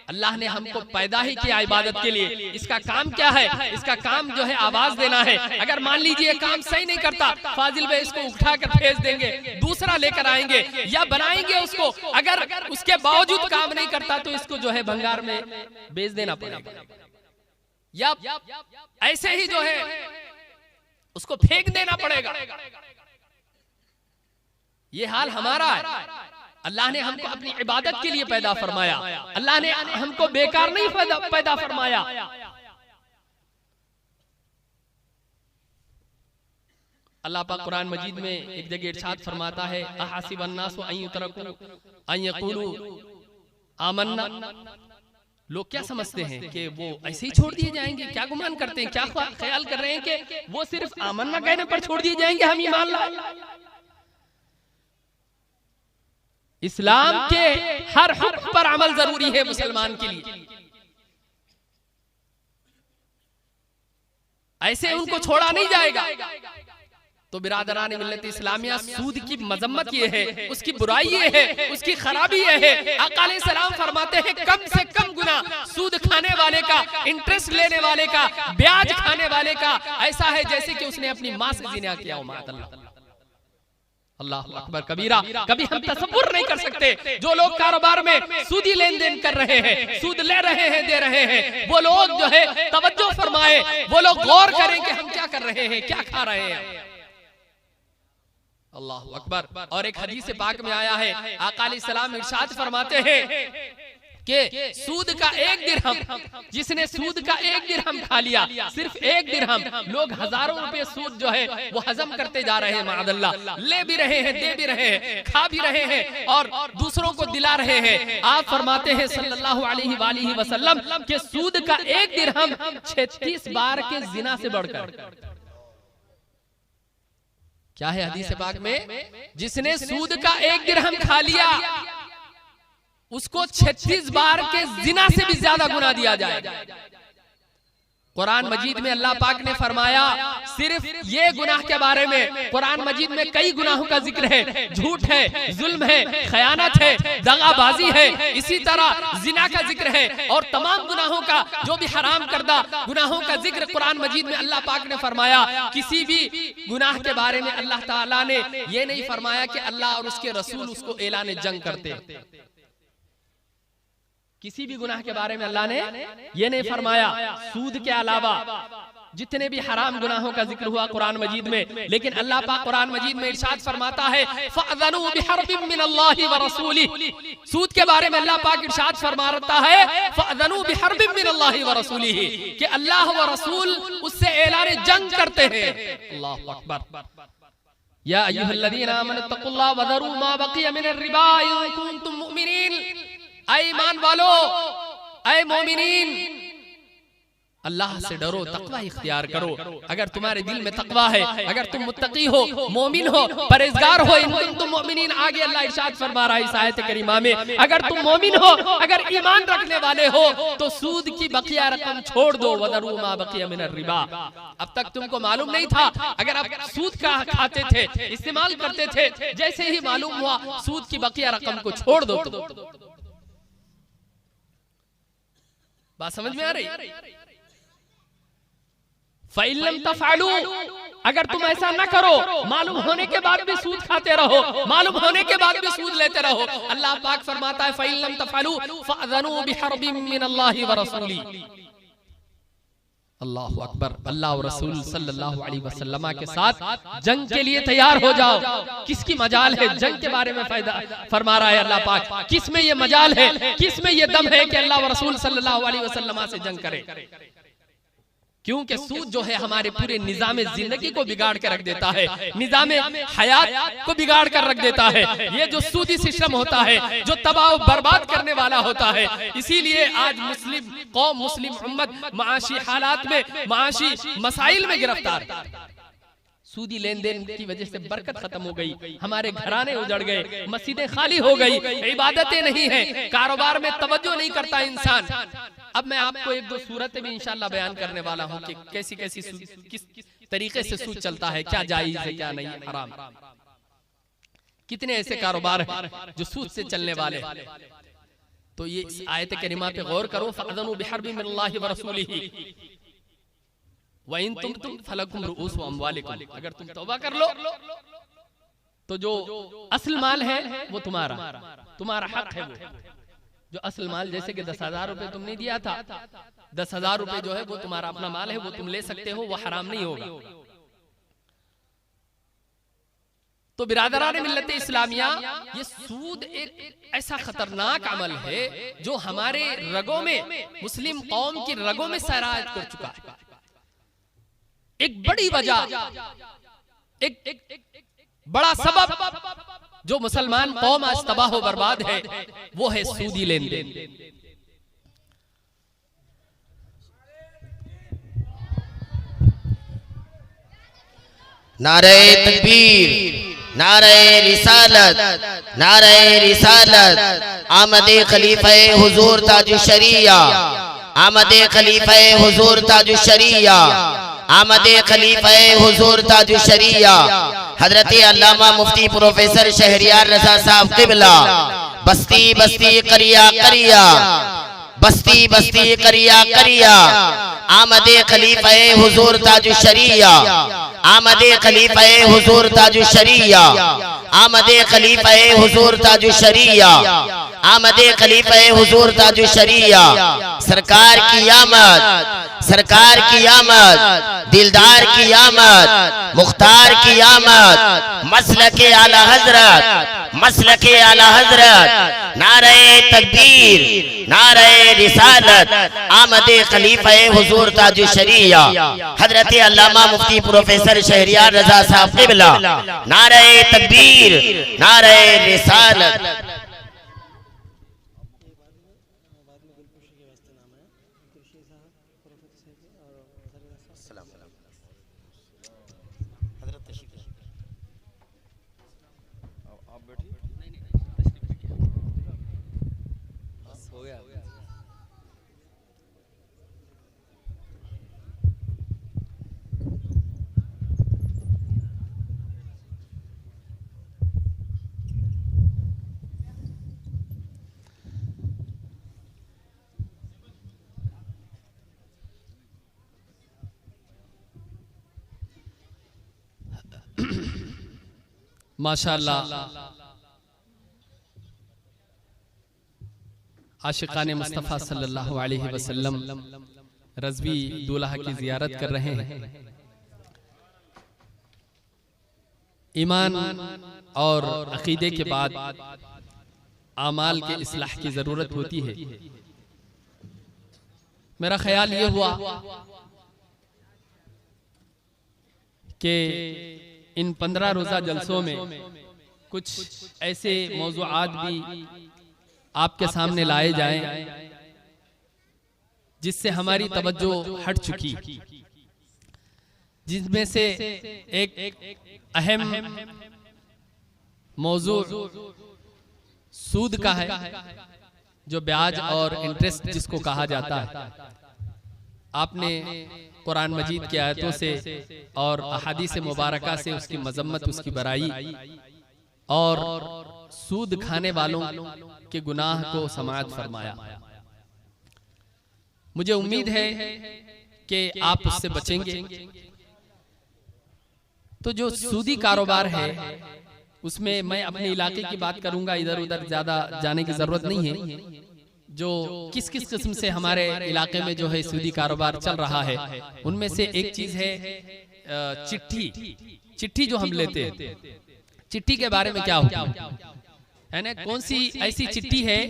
अल्लाह ने हमको पैदा ही किया इबादत के लिए। इसका काम क्या है? इसका काम जो है आवाज देना है। अगर मान लीजिए काम सही नहीं करता, फाजिल भाई इसको उठा कर भेज देंगे, दूसरा लेकर आएंगे या बनाएंगे उसको। अगर उसके बावजूद काम नहीं करता तो इसको जो है भंगार में बेच देना पड़ेगा, या ऐसे ही जो है उसको फेंक देना पड़ेगा। ये हाल हमारा है। अल्लाह ने हमको अपनी इबादत के लिए पैदा फरमाया, अल्लाह ने हमको बेकार नहीं पैदा फरमाया। अल्लाह पाक कुरान मजीद में एक जगह इरशाद फरमाता है, अहसिबन नासु अन युतरकू अन यक़ूलू आमन्ना, लोग क्या समझते हैं कि वो ऐसे ही छोड़ दिए जाएंगे? क्या गुमान करते हैं, क्या ख्याल कर रहे हैं कि वो सिर्फ आमन्ना कहने पर छोड़ दिए जाएंगे, हम ईमान लाए? इस्लाम के हर हुक्म पर अमल जरूरी है मुसलमान के लिए। ऐसे उनको छोड़ा नहीं जाएगा। तो बिरादरान मिल्लत इस्लामिया, सूद की मजम्मत ये है, उसकी बुराई ये है, उसकी खराबी ये है। आका अलैहिस्सलाम फरमाते हैं कम से कम गुना सूद खाने वाले का, इंटरेस्ट लेने वाले का, ब्याज खाने वाले का ऐसा है जैसे कि उसने अपनी माँ से जिना किया हो। माअल्लाह, अल्लाह अकबर कबीरा। कभी हम तसव्वुर नहीं कर सकते। जो लोग कारोबार में सूदी लेन देन कर रहे हैं, सूद ले रहे हैं, दे रहे हैं, वो लोग जो है तवज्जो फरमाए, वो लोग गौर करें कि हम क्या कर रहे हैं, क्या खा रहे हैं। अल्लाह अकबर। और एक हदीस पाक में आया है, आका अलैहिस्सलाम इरशाद फरमाते हैं कि सूद का 1 दिरहम, जिसने सूद का 1 दिरहम खा लिया, सिर्फ 1 दिरहम, लोग हजारों रुपए सूद जो है वो हजम करते जा रहे हैं। माअल्लाह, ले भी रहे हैं, दे भी रहे हैं, खा भी रहे हैं और दूसरों को दिला रहे हैं। आप फरमाते हैं सल्लल्लाहु अलैहि वसल्लम कि सूद का 1 दिरहम 36 बार के जिना से बढ़कर। क्या है हदीस पाक में? जिसने सूद का 1 दिरहम खा लिया उसको 36 बार के जिना से भी ज्यादा गुनाह दिया जाएगा। कुरान मजीद में अल्लाह पाक ने फरमाया, सिर्फ ये गुनाह के बारे में कुरान मजीद में कई गुनाहों का जिक्र है। झूठ है, जुल्म है, खयानत है, दगाबाजी है, इसी तरह जिना का जिक्र है और तमाम गुनाहों का, जो भी हराम करदा गुनाहों का जिक्र कुरान मजीद में अल्लाह पाक ने फरमाया। किसी भी गुनाह के बारे में अल्लाह ताला ने ये नहीं फरमाया कि अल्लाह और उसके रसूल उसको ऐलान जंग करते। किसी भी गुनाह के बारे में अल्लाह ने ये नहीं फरमाया। सूद के अलावा जितने भी हराम गुनाहों का जिक्र हुआ कुरान मजीद में, लेकिन अल्लाह पाक कुरान मजीद में इरशाद फरमाता है फ़अज़नु बिहर्बिन मिनल्लाहि व रसूलिही। सूद के बारे में अल्लाह पाक इरशाद फरमाता है फ़अज़नु बिहर्बिन मिनल्लाहि व रसूलिही, कि अल्लाह व रसूल उससे ऐलान जंग करते हैं। अल्लाहु अकबर। या अय्युहल्लज़ीना आमनुत्तक़ुल्लाह व ज़रू मा बक़िया मिनर रिबा इन कुंतुम मुमिनीन। ऐ ईमान वालो, ऐ मोमिनीन, अल्लाह से डरो, तकवा इख्तियार करो। अगर तुम्हारे दिल में तकवा है, अगर तुम मुत्तकी हो, मोमिन हो, परहेजगार हो, इन कुंतुम मुमिनीन, आगे अल्लाह इरशाद फरमा रहा है इस आयत करीमा में, अगर तुम मोमिन हो, अगर ईमान रखने वाले हो तो सूद की बकिया रकम छोड़ दो। वदरू मा बकिया मिनर रिबा। अब तक तुमको मालूम नहीं था, अगर आप सूद का खाते थे, इस्तेमाल करते थे, जैसे ही मालूम हुआ सूद की बकिया रकम को छोड़ दो। बात समझ में आ रही? फ़इल्लम तफ़अलू, अगर तुम ऐसा न करो, मालूम होने के बाद भी सूद खाते रहो, मालूम होने के बाद भी सूद लेते रहो, अल्लाह पाक फरमाता है फ़इन लम तफ़अलू फ़अज़नू बिहर्बिम मिनल्लाहि व रसूली। अल्लाहु अकबर। अल्लाह और रसूल सल्लल्लाहु अलैहि वसल्लम के साथ जंग के लिए तैयार हो जाओ। किसकी मजाल है जंग के बारे में फायदा फरमा रहा है अल्लाह पाक, किस में ये मजाल है, किस में ये दम है कि अल्लाह और रसूल सल्लल्लाहु अलैहि वसल्लम से जंग करे। क्योंकि सूद जो है हमारे पूरे निजाम जिंदगी को बिगाड़ कर रख देता है, निजाम हयात को बिगाड़ कर रख देता है। ये जो सूदी सिस्टम होता है जो तबाह बर्बाद करने वाला होता है। इसीलिए आज मुस्लिम कौम, मुस्लिम उम्मत माशी हालात में, माशी मसाइल में गिरफ्तार। सूदी लेन देन की वजह से बरकत खत्म हो गई, हमारे घराने उजड़ गए, मस्जिदें खाली हो गई, इबादतें नहीं है, कारोबार में तवज्जो नहीं करता इंसान। अब मैं आपको एक दो सूरतें भी इंशाल्लाह बयान करने वाला हूँ कि कैसी कैसी किस तरीके से सूद चलता है, क्या जायज है क्या नहीं, हराम। कितने ऐसे कारोबार हैं जो सूद से चलने वाले। तो ये आयत करीमा पे गौर करो, फ़अज़नू बिहर्बिम मिनल्लाहि व रसूलिही व इन तुम फलकुम रुऊसु अम्वालिकुम। अगर तुम तौबा कर लो तो जो असल माल है वो तुम्हारा हक है। वो जो असल माल, जैसे कि 10,000 रुपए तुमने दिया था, 10,000 रुपए जो है वो तुम्हारा अपना माल है, वो तुम ले सकते हो, वो हराम नहीं होगा। तो बिरादरान मिल्लत इस्लामिया, ये सूद एक ऐसा खतरनाक अमल है जो हमारे रगों में, मुस्लिम कौम की रगों में सरायत कर चुका है। एक बड़ी वजह, एक बड़ा सबब जो मुसलमान कौम आज तबाह व बर्बाद है, वो है सूदी लेन देन। नारे तकबीर, नारे रिसालत, नारे रिसालत। आमदे खलीफे हुजूर ताजुश शरिया, आमदे खलीफे हुजूर ताजुश शरिया, आमदे खलीफे हुजूर ताजुश शरिया हजरत अल्लामा मुफ्ती प्रोफेसर शहरियार रजा साहब क़िबला, बस्ती बस्ती करिया करिया, बस्ती बस्ती करिया करिया। आमदे खलीफे हुजूर ताजुश शरिया, आमदे खलीफे हुजूर ताजुश शरिया, आमदे खलीफे हुजूर ताजुश शरिया, आमदे खलीफे हुजूर ताजुश शरिया। सरकार की आमद, सरकार की आमद, दिलदार की आमद, मुख्तार की आमद, मसलके आला हजरत, मसलके आला हजरत। नारे तकबीर, नारे रिसालत। आमदे खलीफे हुजूर ताजुश शरिया हजरत अल्लामा मुफ्ती प्रोफेसर शहरियार रजा साहब क़िबला। नारे तकबीर, नारे रिसालत। माशाअल्लाह, आशिकाने मुस्तफ़ा सल्लल्लाहु अलैहि वसल्लम रज़वी दूल्हा की ज़ियारत कर रहे हैं। ईमान और अक़ीदे के बाद आमाल के इस्लाह की ज़रूरत होती है। मेरा ख्याल ये हुआ कि इन 15 रोज़ा जलसों में कुछ ऐसे मौज़ूआत भी आपके सामने लाए जाएं जिससे हमारी तवज्जो हट चुकी, जिसमें से एक अहम मौजू सूद का है, जो ब्याज और इंटरेस्ट जिसको कहा जाता है। आपने कुरान मजीद की आयतों से और अहादीस मुबारका से उसकी मजम्मत, उसकी बराई और सूद खाने वालों के गुनाह को समाअत फरमाया। मुझे उम्मीद है कि आप उससे बचेंगे। तो जो सूदी कारोबार है उसमें मैं अपने इलाके की बात करूंगा, इधर उधर ज्यादा जाने की जरूरत नहीं है। जो किस किस किस्म से हमारे इलाके में जो है सूदी कारोबार चल रहा है, उनमें से एक चीज है चिट्ठी। चिट्ठी जो हम लेते हैं, चिट्ठी के बारे में क्या होता है ना, कौन सी ऐसी चिट्ठी है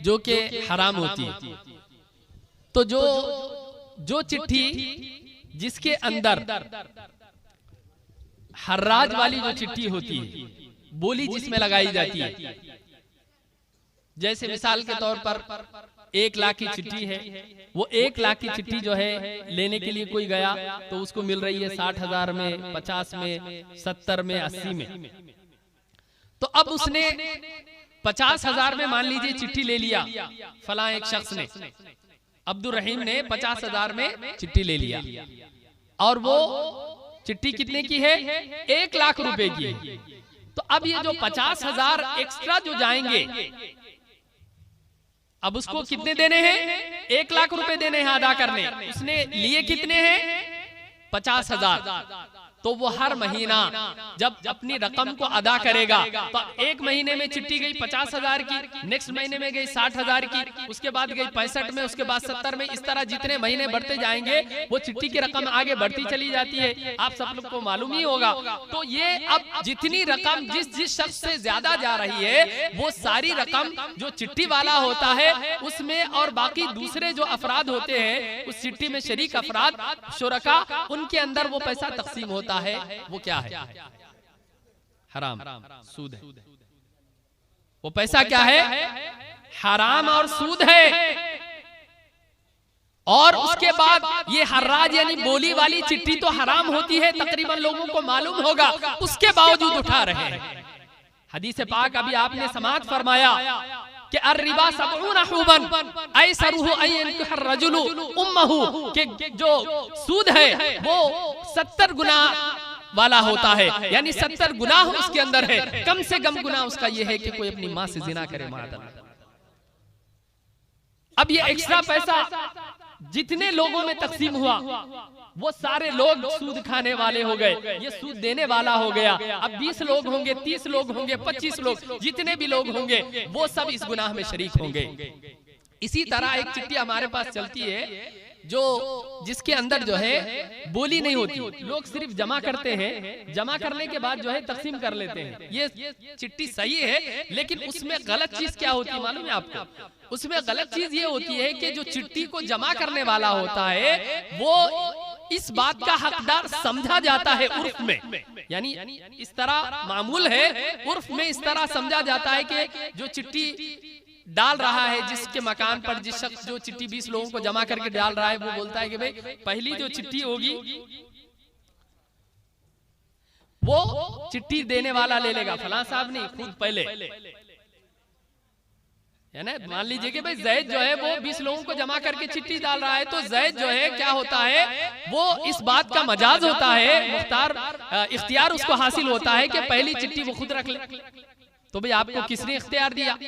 जो कि हराम होती है? तो जो चिट्ठी जिसके अंदर हर्राज वाली जो चिट्ठी होती है, बोली जिसमें लगाई जाती है, जैसे मिसाल के तौर पर 1 लाख की चिट्ठी है, वो 1 लाख की चिट्ठी जो है लेने के लिए कोई गया तो उसको मिल रही है 60,000 में, 50 में, 70 में, 80 में। तो अब उसने 50,000 में मान लीजिए चिट्ठी ले लिया, फला एक शख्स ने, अब्दुल रहीम ने 50,000 में चिट्ठी ले लिया, और वो चिट्ठी कितने की है? 1 लाख रुपए की है। तो अब ये जो 50,000 एक्स्ट्रा जो जाएंगे, अब उसको कितने देने हैं? 1 लाख रुपए देने हैं अदा करने। उसने लिए कितने हैं? 50,000। तो वो हर महीना जब अपनी रकम को अदा करेगा, तो 1 महीने में चिट्ठी गई 50,000 की, नेक्स्ट महीने में गई 60,000 की, उसके बाद गई 65 में, उसके बाद 70 में, इस तरह जितने महीने बढ़ते जाएंगे वो चिट्ठी की रकम आगे बढ़ती चली जाती है। आप सब लोग को मालूम ही होगा। तो ये अब जितनी रकम जिस शख्स से ज्यादा जा रही है, वो सारी रकम जो चिट्ठी वाला होता है उसमें, और बाकी दूसरे जो अफराद होते हैं उस चिट्ठी में शरीक अफराद, शुरका, उनके अंदर वो पैसा तकसीम होता है। वो क्या है? हराम, सूद है। वो पैसा क्या है? हराम और सूद है। और उसके बाद ये हर्राज यानी बोली वाली चिट्ठी तो हराम होती है, तकरीबन लोगों को मालूम होगा, उसके बावजूद उठा रहे हैं। हदीस पाक अभी आपने समाअत फरमाया कि अर्रिबा 70 हुबन ऐसरुहु अयनकुहर रजुलु उम्महु, कि जो सूद है वो 70 गुना वाला होता है, यानी 70 गुनाह उसके अंदर है। कम से कम गुनाह उसका ये है कि कोई अपनी माँ से जिना करे। अब ये एक्स्ट्रा पैसा जितने लोगों में तकसीम हुआ, वो सारे लोग सूद खाने वाले हो गए, ये सूद देने वाला हो गया। अब 20 लोग होंगे, 30 लोग होंगे, 25 लोग, जितने भी लोग होंगे वो सब इस गुनाह में शरीक होंगे। इसी तरह एक चिट्ठी हमारे पास चलती है जो जिसके अंदर जो है बोली नहीं होती, लोग सिर्फ जमा करते हैं, जमा करने के बाद जो है तकसीम कर लेते हैं। ये चिट्ठी सही है, लेकिन उसमें गलत चीज क्या होती है मालूम है आपको? उसमें गलत चीज ये होती है कि जो चिट्ठी को जमा करने वाला होता है वो इस बात का हकदार समझा जाता है उर्फ में, यानी इस तरह मामूल है, उर्फ में इस तरह समझा जाता है कि जो चिट्ठी डाल रहा है, जिसके मकान पर जिस शख्स जो चिट्ठी 20 लोगों को जमा करके डाल रहा है, वो बोलता है कि भाई पहली जो चिट्ठी होगी वो चिट्ठी देने वाला ले लेगा, फलां साहब नहीं, खुद पहले, है ना। मान लीजिए कि भाई जैद जो है वो 20 लोगों को जमा करके चिट्ठी डाल रहा है, तो जैद जो है क्या होता है, वो इस बात का मजाज होता है, मुख्तार इख्तियार उसको हासिल होता है कि पहली चिट्ठी वो खुद रख ले। तो भाई आपको किसने इख्तियार दिया?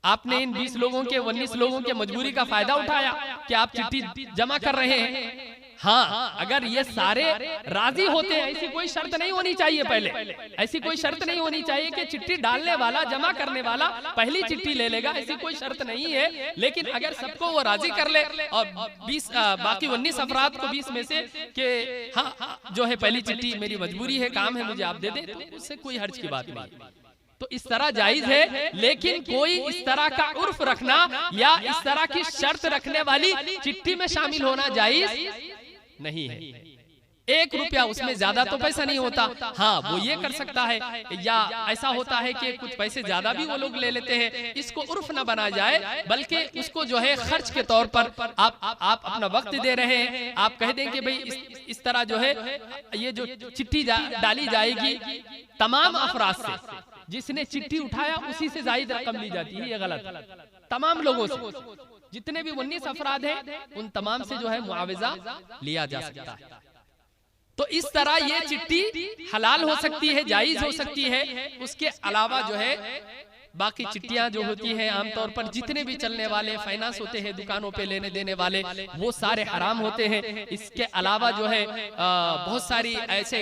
आपने इन 20 लोगों के 19 लोगों के मजबूरी का फायदा उठाया कि आप चिट्ठी जमा कर रहे हैं। हाँ, अगर ये सारे राजी होते हैं, ऐसी कोई शर्त नहीं होनी चाहिए, पहले ऐसी कोई शर्त नहीं होनी चाहिए कि चिट्ठी डालने वाला जमा करने वाला पहली चिट्ठी ले लेगा, ऐसी कोई शर्त नहीं है। लेकिन अगर सबको वो राजी कर ले और 20 बाकी 19 अफराद को 20 में से कि हाँ जो है पहली चिट्ठी मेरी मजबूरी है, काम है, मुझे आप दे दे, तो उससे कोई हर्ज की बात नहीं। तो इस तरह जायज है, लेकिन कोई इस तरह का उर्फ रखना या इस तरह की शर्त रखने वाली चिट्ठी में शामिल होना जायज नहीं है। 1 रुपया, उसमें ज्यादा तो पैसा नहीं होता। हाँ, वो ये कर सकता है, या ऐसा होता है कि कुछ पैसे ज्यादा भी वो लोग ले लेते हैं। इसको उर्फ न बना जाए, बल्कि उसको जो है खर्च के तौर पर आप अपना वक्त दे रहे हैं, आप कह दें कि भाई इस तरह जो है ये जो चिट्ठी डाली जाएगी तमाम अफराद से, जिसने चिट्ठी उठाया उसी से ज्यादा रकम ली जाती है। ये गलत, तमाम लोगों से, जितने भी 19 अफराद हैं उन तमाम से जो है मुआवजा लिया जा सकता है। तो इस तरह ये चिट्ठी हलाल हो सकती है, जायज हो सकती है। उसके अलावा जो है बाकी चिट्ठियां जो होती हैं आमतौर पर जितने भी चलने वाले फाइनेंस होते हैं दुकानों पे लेने देने वाले, वो सारे हराम होते हैं। इसके अलावा जो है बहुत सारी ऐसे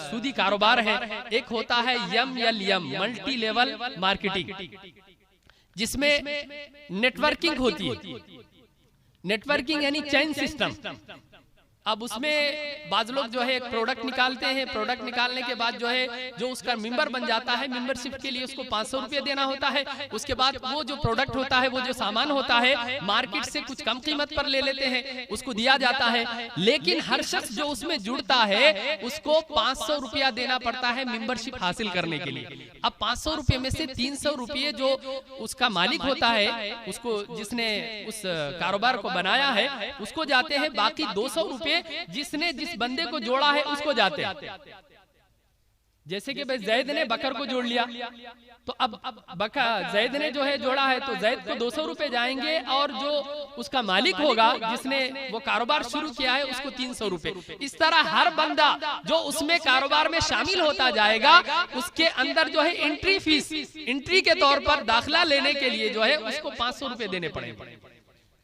सूदी कारोबार हैं। एक होता है MLM, मल्टी लेवल मार्केटिंग, जिसमें नेटवर्किंग होती है। नेटवर्किंग यानी चेन सिस्टम। अब उसमें बाज लोग जो है एक प्रोडक्ट निकालते हैं, प्रोडक्ट निकालने के बाद जो है जो उसका मेंबर बन जाता है, मेंबरशिप के लिए उसको 500 रुपये देना होता है। उसके बाद वो जो प्रोडक्ट होता है, वो जो सामान होता है, मार्केट से कुछ कम कीमत पर ले लेते हैं, उसको दिया जाता है। लेकिन हर शख्स जो उसमें जुड़ता है उसको 500 रुपया देना पड़ता है मेंबरशिप हासिल करने के लिए। अब 500 रुपये में से 300 रुपये जो उसका मालिक होता है, उसको जिसने उस कारोबार को बनाया है, उसको जाते हैं। बाकी 200 रुपये जिसने जिस बंदे को जोड़ा है उसको जाते हैं। जैसे कि भाई जैद ने बकर को जोड़ लिया, तो अब जैद ने जो है जोड़ा है, तो जैद को 200 रुपए जाएंगे, और जो उसका मालिक होगा जिसने वो कारोबार शुरू किया है उसको 300 रुपए। इस तरह हर बंदा जो उसमें कारोबार में शामिल होता जाएगा, उसके अंदर जो है एंट्री फीस, एंट्री के तौर पर दाखिला लेने के लिए जो है उसको 500 रुपए देने पड़ेंगे।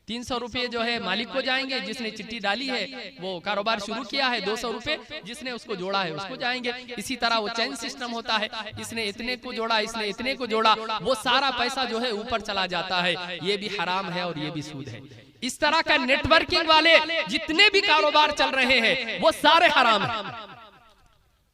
300 रुपए जो है मालिक को जाएंगे, जिसने चिट्ठी डाली है वो कारोबार शुरू किया है। 200 रुपए जिसने उसको जोड़ा है उसको जाएंगे। इसी तरह वो चेन सिस्टम होता है, इसने इतने को जोड़ा, इसने इतने को जोड़ा, वो सारा पैसा जो है ऊपर चला जाता है। ये भी हराम है और ये भी सूद है। इस तरह का नेटवर्किंग वाले जितने भी कारोबार चल रहे हैं वो सारे हराम है।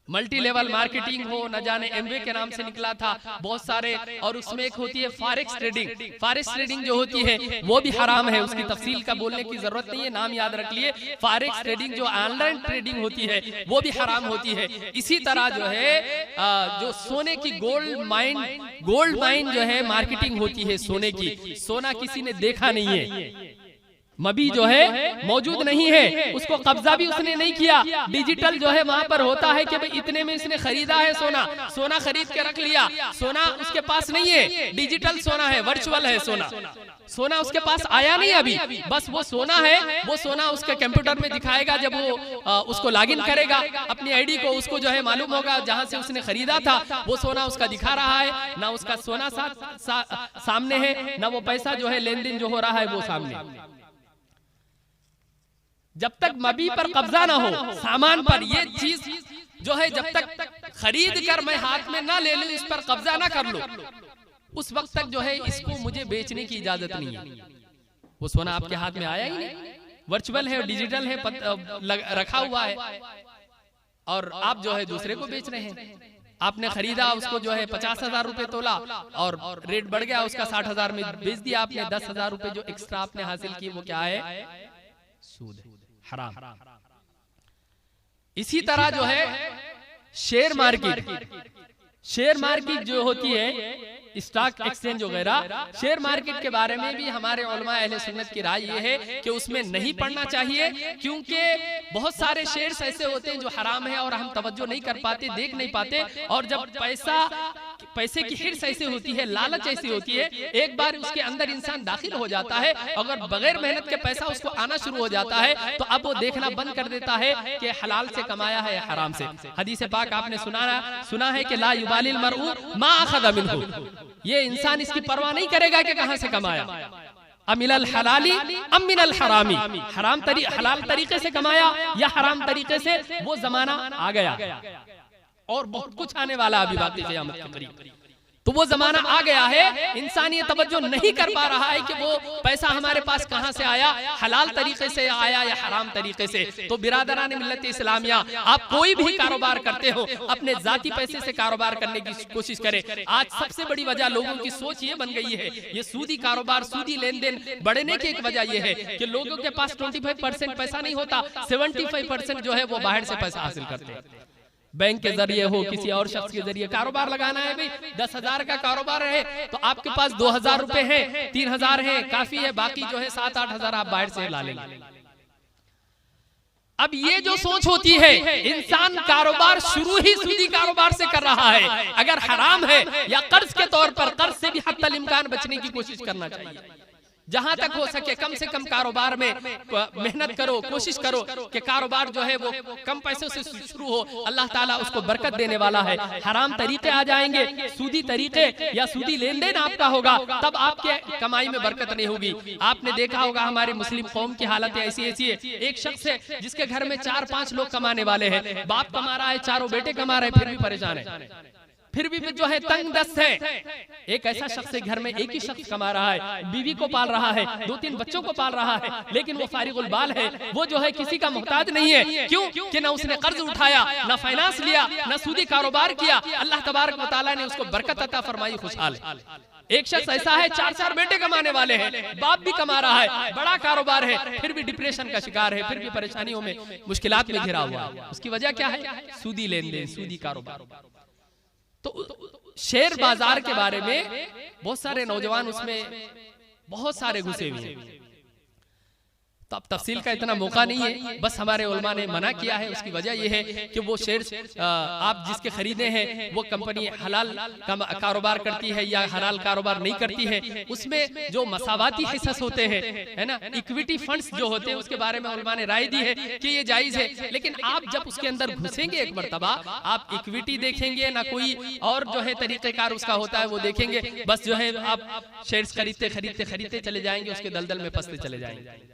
मल्टी लेवल मार्केटिंग हो, न जाने एमवे के नाम से निकला था, बहुत सारे, और उसमें एक होती है फॉरेक्स ट्रेडिंग। फॉरेक्स ट्रेडिंग जो होती है वो भी हराम है, उसकी तफसील का बोलने की जरूरत नहीं है, नाम याद रख लिए। फॉरेक्स ट्रेडिंग जो ऑनलाइन ट्रेडिंग होती है वो भी हराम होती है। इसी तरह जो है जो सोने की गोल्ड माइन जो है मार्केटिंग होती है सोने की, सोना किसी ने देखा नहीं है, मबी जो है मौजूद नहीं है, उसको कब्जा भी उसने नहीं किया। डिजिटल जो है वहां पर होता है कि भाई इतने में इसने खरीदा है सोना खरीद के रख लिया, सोना उसके पास नहीं है, डिजिटल सोना है, वर्चुअल है सोना उसके पास आया नहीं अभी, बस वो सोना है। वो सोना उसके कंप्यूटर में दिखाएगा, जब वो उसको लॉगिन करेगा अपनी आईडी को, उसको जो है मालूम होगा जहां से उसने खरीदा था वो सोना उसका दिखा रहा है, ना उसका सोना सामने है, ना वो पैसा जो है लेन देन जो हो रहा है वो सामने। जब तक मबी पर कब्जा ना हो सामान पर, ये चीज जो है जब तक खरीद कर मैं हाथ में ना ले लूं, इस पर कब्जा ना कर लूं, उस वक्त तक जो है इसको मुझे बेचने की इजाजत नहीं है। वो सोना आपके हाथ में आया ही नहीं, वर्चुअल है, डिजिटल है, रखा हुआ है, और आप जो है दूसरे को बेच रहे हैं। आपने खरीदा, उसको जो है 50,000 रुपए तोला, और रेट बढ़ गया, उसका 60,000 में बेच दिया आपने। 10,000 रुपए जो एक्स्ट्रा आपने हासिल की वो क्या है? सूद, हराम। इसी तरह जो है शेयर मार्केट जो होती है, स्टॉक एक्सचेंज वगैरह, शेयर मार्केट के बारे में भी हमारे उलमा अहले सुन्नत की राय ये है कि उसमें नहीं पढ़ना चाहिए, क्योंकि बहुत सारे शेयर्स ऐसे होते हैं जो हराम है और हम तवज्जो नहीं कर पाते, देख नहीं पाते। और जब पैसे की हिर्स ऐसी होती है, लालच ऐसी होती है, एक बार उसके अंदर इंसान दाखिल हो जाता है, अगर बगैर मेहनत के पैसा उसको आना शुरू हो जाता है, तो अब वो देखना बंद कर देता है कि हलाल से कमाया है या हराम से। हदीस पाक आपने सुना है कि ला युबालिल मरउ मा अखज़ मिनहु, ये इंसान इसकी परवाह नहीं करेगा कि कहां से कमाया। अमिनल हलाली अम मिनल हरामी, हलाल तरीके से कमाया या हराम तरीके से, वो जमाना आ गया और बहुत कुछ आने वाला अभी बाकी क़यामत के करीब। तो वो जमाना आ गया है, इंसान ये तवज्जो नहीं कर पा रहा है कि वो पैसा हमारे पास कहां से आया, हलाल तरीके से आया या हराम तरीके से। तो बिरादरान मिल्लत इस्लामिया, आप कोई भी कारोबार करते हो, अपने जाती पैसे से कारोबार करने की कोशिश करें। आज सबसे बड़ी वजह लोगों की सोच ये बन गई है, ये सूदी कारोबार, सूदी लेन देन बढ़ने की एक वजह ये है कि लोगों के पास 25% पैसा नहीं होता, 75% जो है वो बाहर से पैसा हासिल करते हैं। बैंक के जरिए हो, किसी और शख्स के जरिए कारोबार लगाना है। भाई 10,000 का कारोबार है तो आपके पास 2,000 रुपए हैं, 3,000 है, काफी है, बाकी जो है 7-8 हजार आप बाहर से ला लेंगे। अब ये जो सोच होती है, इंसान कारोबार शुरू ही सूदी कारोबार से कर रहा है। अगर हराम है या कर्ज के तौर पर, कर्ज से भी हत्तल इम्कान बचने की कोशिश करना चाहिए। जहां तक हो सके कम से कम कारोबार में मेहनत करो, कोशिश करो कि कारोबार जो है वो कम पैसों से शुरू हो। अल्लाह ताला उसको बरकत देने वाला है। हराम तरीके आ जाएंगे, सूदी तरीके या सूदी लेन देन आपका होगा, तब आपके कमाई में बरकत नहीं होगी। आपने देखा होगा हमारे मुस्लिम कौम की हालत ऐसी ऐसी है। एक शख्स है जिसके घर में 4-5 लोग कमाने वाले हैं, बाप कमा रहा है, चारों बेटे कमा रहे हैं, फिर भी परेशान है, फिर भी जो है तंग दस्त है। एक ऐसा शख्स घर में एक ही शख्स कमा रहा है, बीवी को पाल रहा है, 2-3 बच्चों को पाल रहा है, लेकिन वो फारिगुल बाल है, वो जो है किसी का मोहताज नहीं है। क्यों? कि ना उसने कर्ज उठाया, ना फाइनेंस लिया, ना सूदी कारोबार किया। अल्लाह तबारक व तआला ने उसको बरकत अता फरमाई, खुशहाल। एक शख्स ऐसा है 4-4 बेटे कमाने वाले हैं, बाप भी कमा रहा है, बड़ा कारोबार है, फिर भी डिप्रेशन का शिकार है, फिर भी परेशानियों में, मुश्किलात में घिरा हुआ है। उसकी वजह क्या है? सूदी लेन देन, सूदी कारोबार। तो शेयर बाजार के बारे में बहुत सारे नौजवान उसमें बहुत सारे घुसे हुए हैं। तो अब तफसील का इतना मौका नहीं है, बस हमारे उलमा ने मना किया है। उसकी वजह यह है कि वो शेयर आप जिसके खरीदे हैं वो कंपनी हलाल कारोबार करती है या हलाल कारोबार नहीं करती है, उसमें जो मसावाती हिस्सा होते हैं, है ना, इक्विटी फंड्स जो होते हैं, उसके बारे में उलमा ने राय दी है कि ये जायज है। लेकिन आप जब उसके अंदर घुसेंगे एक मरतबा, आप इक्विटी देखेंगे ना, कोई और जो है तरीकेकार उसका होता है वो देखेंगे, बस जो है आप शेयर्स खरीदते खरीदते खरीदते चले जाएंगे, उसके दलदल में फंसते चले जाएंगे।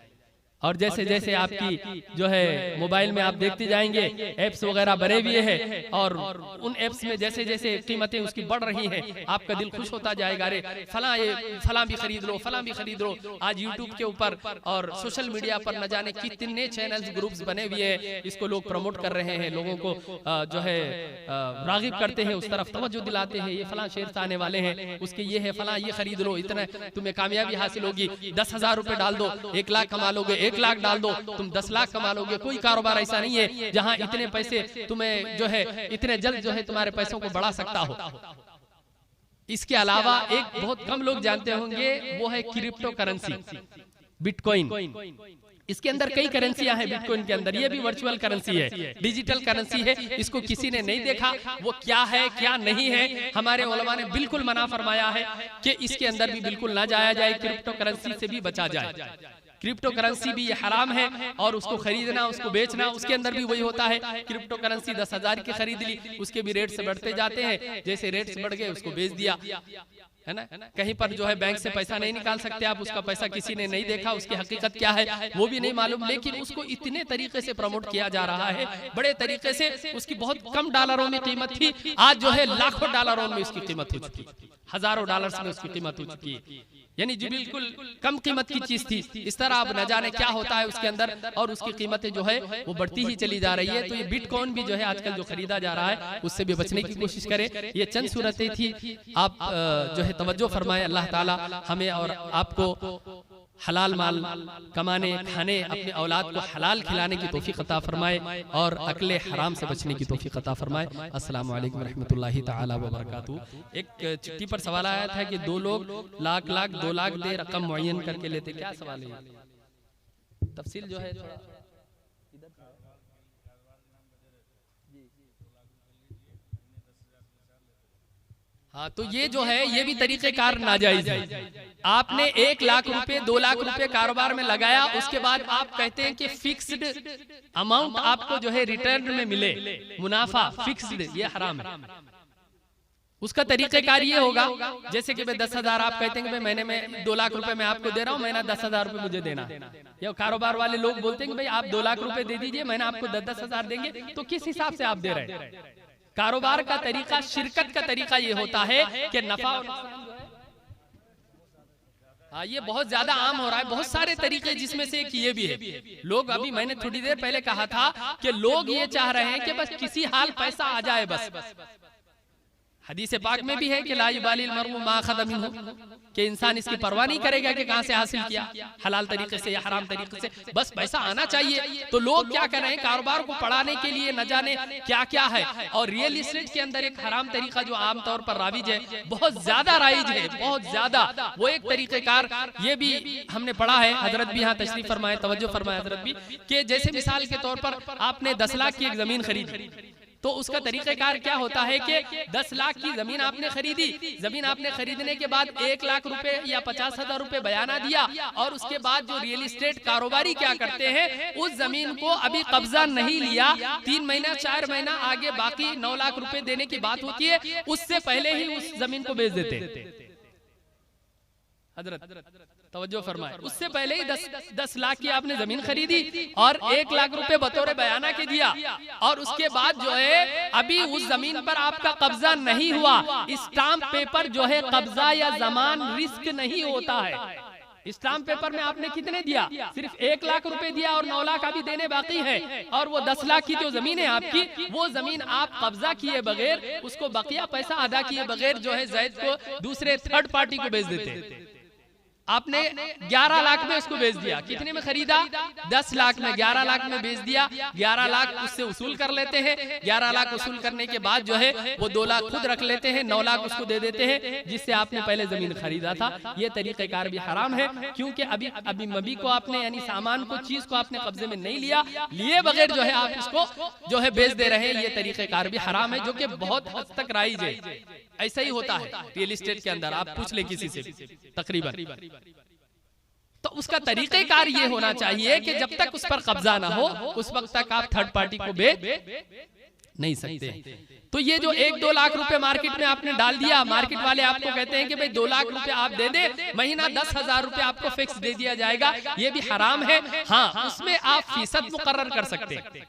और जैसे जैसे आपकी जो है मोबाइल में आप देखते जाएंगे एप्स वगैरह बने हुए हैं, और उन एप्स में जैसे जैसे कीमतें उसकी बढ़ रही हैं, आपका दिल खुश होता जाएगा, अरे फलां ये फलां भी खरीद लो, फलां भी खरीद लो। आज यूट्यूब के ऊपर और सोशल मीडिया पर न जाने कितने चैनल्स, ग्रुप्स बने हुए हैं, इसको लोग प्रमोट कर रहे हैं, लोगों को जो है रागिब करते हैं, उस तरफ तवज्जो दिलाते हैं, ये फलां शेयर्स आने वाले हैं, उसके ये है, फलां ये खरीद लो, इतना तुम्हें कामयाबी हासिल होगी, 10,000 रुपए डाल दो 1 लाख कमा लोगे, 1 लाख डाल दो तुम 10 लाख कमा लोगे। कोई कारोबार ऐसा नहीं है जहां इतने पैसे तुम्हें जो है इतने जल्द जो है तुम्हारे पैसों को बढ़ा सकता हो। इसके अलावा एक बहुत कम लोग जानते होंगे, वो है क्रिप्टो करेंसी, बिटकॉइन। इसके अंदर कई करेंसियां हैं बिटकॉइन के अंदर, ये भी वर्चुअल करेंसी है, डिजिटल करेंसी है। इसको किसी ने नहीं देखा वो क्या है क्या नहीं है। हमारे उलमा ने बिल्कुल मना फरमाया है कि इसके अंदर भी बिल्कुल ना जाया जाए, क्रिप्टो करेंसी से भी बचा जाए। क्रिप्टो करेंसी भी ये हराम है, और उसको खरीदना उसको बेचना, उसके अंदर भी वही होता है। क्रिप्टो करेंसी 10,000 की खरीद ली, उसके भी रेट से बढ़ते जाते हैं, जैसे रेट से बढ़ गए उसको बेच दिया, है ना। कहीं पर जो है बैंक से पैसा नहीं निकाल सकते आप, उसका पैसा किसी ने नहीं देखा, उसकी हकीकत क्या है वो भी नहीं मालूम, लेकिन उसको इतने तरीके से प्रमोट किया जा रहा है, बड़े तरीके से। उसकी बहुत कम डॉलरों में कीमत थी, आज जो है लाखों डॉलरों में उसकी कीमत हो चुकी, हजारों डॉलर्स में उसकी कीमत हो चुकी है, यानी जो बिल्कुल कम कीमत की चीज थी। इस तरह अब न जाने क्या होता है उसके अंदर, और उसकी कीमतें जो है वो बढ़ती ही चली जा रही है। तो ये बिटकॉइन भी जो है आजकल जो खरीदा जा रहा है, उससे भी बचने की कोशिश करें। ये चंद सूरतें थी, आप जो है तवज्जो फरमाएं। अल्लाह ताला हमें और आपको हलाल माल कमाने, खाने, अपने औलाद को हलाल खिलाने की तौफीक अता फरमाए, और अकले हराम से बचने की तौफीक अता फरमाए। अस्सलामु अलैकुम रहमतुल्लाहि तआला व बरकातहू। एक चिट्ठी पर सवाल आया था कि 2 लोग लाख 2 लाख दे रकम मुअय्यन करके लेते, क्या सवाल है? तफसील जो है थोड़ा हाँ, तो ये जो है ये भी तरीक़ेकार नाजायज है। आपने 1 लाख रुपए 2 लाख रुपए कारोबार में लगाया, उसके बाद आप कहते हैं कि फिक्स्ड अमाउंट आपको जो है रिटर्न में मिले, मुनाफा फिक्स्ड, ये हराम है। उसका तरीक़ेकार ये होगा जैसे कि भाई 10,000 आप कहते हैं कि महीने में 2 लाख रुपए मैं आपको दे रहा हूँ, महीना 10,000 रुपए मुझे देना। या कारोबार वाले लोग बोलते हैं कि भाई आप 2 लाख रुपए दे दीजिए, महीना आपको 10,000 देंगे। तो किस हिसाब से आप दे रहे हैं? कारोबार का तरीका, शिरकत का तरीका ये होता है कि नफा और नुकसान जो है, हाँ, ये बहुत ज्यादा आम हो रहा है। बहुत सारे तरीके जिसमें से एक ये भी है। लोग, अभी मैंने थोड़ी देर पहले कहा था कि लोग ये चाह रहे हैं कि बस किसी हाल पैसा आ जाए बस। हदीस पाक में भी है कि ला युबालिल मर्उ मा अखज़ मिन्हु, कि इंसान इसकी परवाह नहीं करेगा कि कहां से हासिल किया, हलाल तरीके से या हराम तरीके से, बस पैसा आना चाहिए। तो लोग क्या कर रहे हैं, कारोबार को बढ़ाने के लिए न जाने क्या क्या है। और रियल इस्टेट के अंदर एक हराम तरीका जो आमतौर पर राइज है, बहुत ज्यादा राइज है, बहुत ज्यादा, वो एक तरीकेकार ये भी हमने पढ़ा है। हजरत भी यहाँ तशरीफ फरमाए, तवज्जो फरमाए हजरत भी, कि जैसे मिसाल के तौर पर आपने 10 लाख की एक जमीन खरीदी, तो उसका तरीक़ेकार क्या होता है कि 10 लाख की जमीन आपने खरीदी, जमीन आपने खरीदने के बाद 1 लाख रुपए या 50,000 रुपए बयाना दिया, और उसके बाद जो रियल एस्टेट कारोबारी क्या करते हैं, उस जमीन को अभी कब्जा नहीं लिया, 3 महीना 4 महीना आगे बाकी 9 लाख रुपए देने की बात होती है, उससे पहले ही उस जमीन को बेच देते हैं। हजरत तवज्जो फरमाए, उससे पहले ही 10 लाख की आपने जमीन खरीदी और 1 लाख रुपए बतौर बयाना के दिया, और उसके बाद जो है अभी उस जमीन पर आपका कब्जा नहीं हुआ। स्टाम्प पेपर जो है कब्जा या जमान रिस्क नहीं होता है। स्टाम्प पेपर में आपने कितने दिया, सिर्फ 1 लाख रुपए दिया और 9 लाख अभी देने बाकी है, और वो 10 लाख की जो जमीन है आपकी, वो जमीन आप कब्जा किए बगैर, उसको बकिया पैसा अदा किए बगैर जो है जैद को दूसरे थर्ड पार्टी को बेच देते। आपने 11 लाख में उसको बेच दिया, कितने में खरीदा, 10 लाख में, 11 लाख में बेच दिया, 11 लाख उससे वसूल कर लेते हैं। 11 लाख वसूल करने के बाद जो है वो 2 लाख खुद रख लेते हैं, 9 लाख उसको दे देते हैं जिससे आपने पहले जमीन खरीदा था। ये तरीक़ेकार भी हराम है, क्योंकि अभी मबी को आपने यानी सामान को, चीज को आपने कब्जे में नहीं लिया, लिए बगैर जो है आप इसको जो है बेच दे रहे हैं। ये तरीक़ेकार भी हराम है, जो कि बहुत हद तक राइज है। ऐसा ही होता है रियल एस्टेट के अंदर, आप पूछ ले किसी से तकरीबन। तो उसका तरीक़ेकार ये होना चाहिए कि जब तक उस पर कब्जा ना हो, उस वक्त तक आप थर्ड पार्टी को बेच नहीं सकते। तो ये जो 1-2 लाख रुपए मार्केट में आपने डाल दिया, मार्केट वाले आपको कहते हैं कि भाई 2 लाख रुपए आप दे दे, महीना 10,000 रुपए आपको फिक्स दे दिया जाएगा, ये भी हराम है। हाँ, उसमें आप फीसद मुकर्रर कर सकते हैं,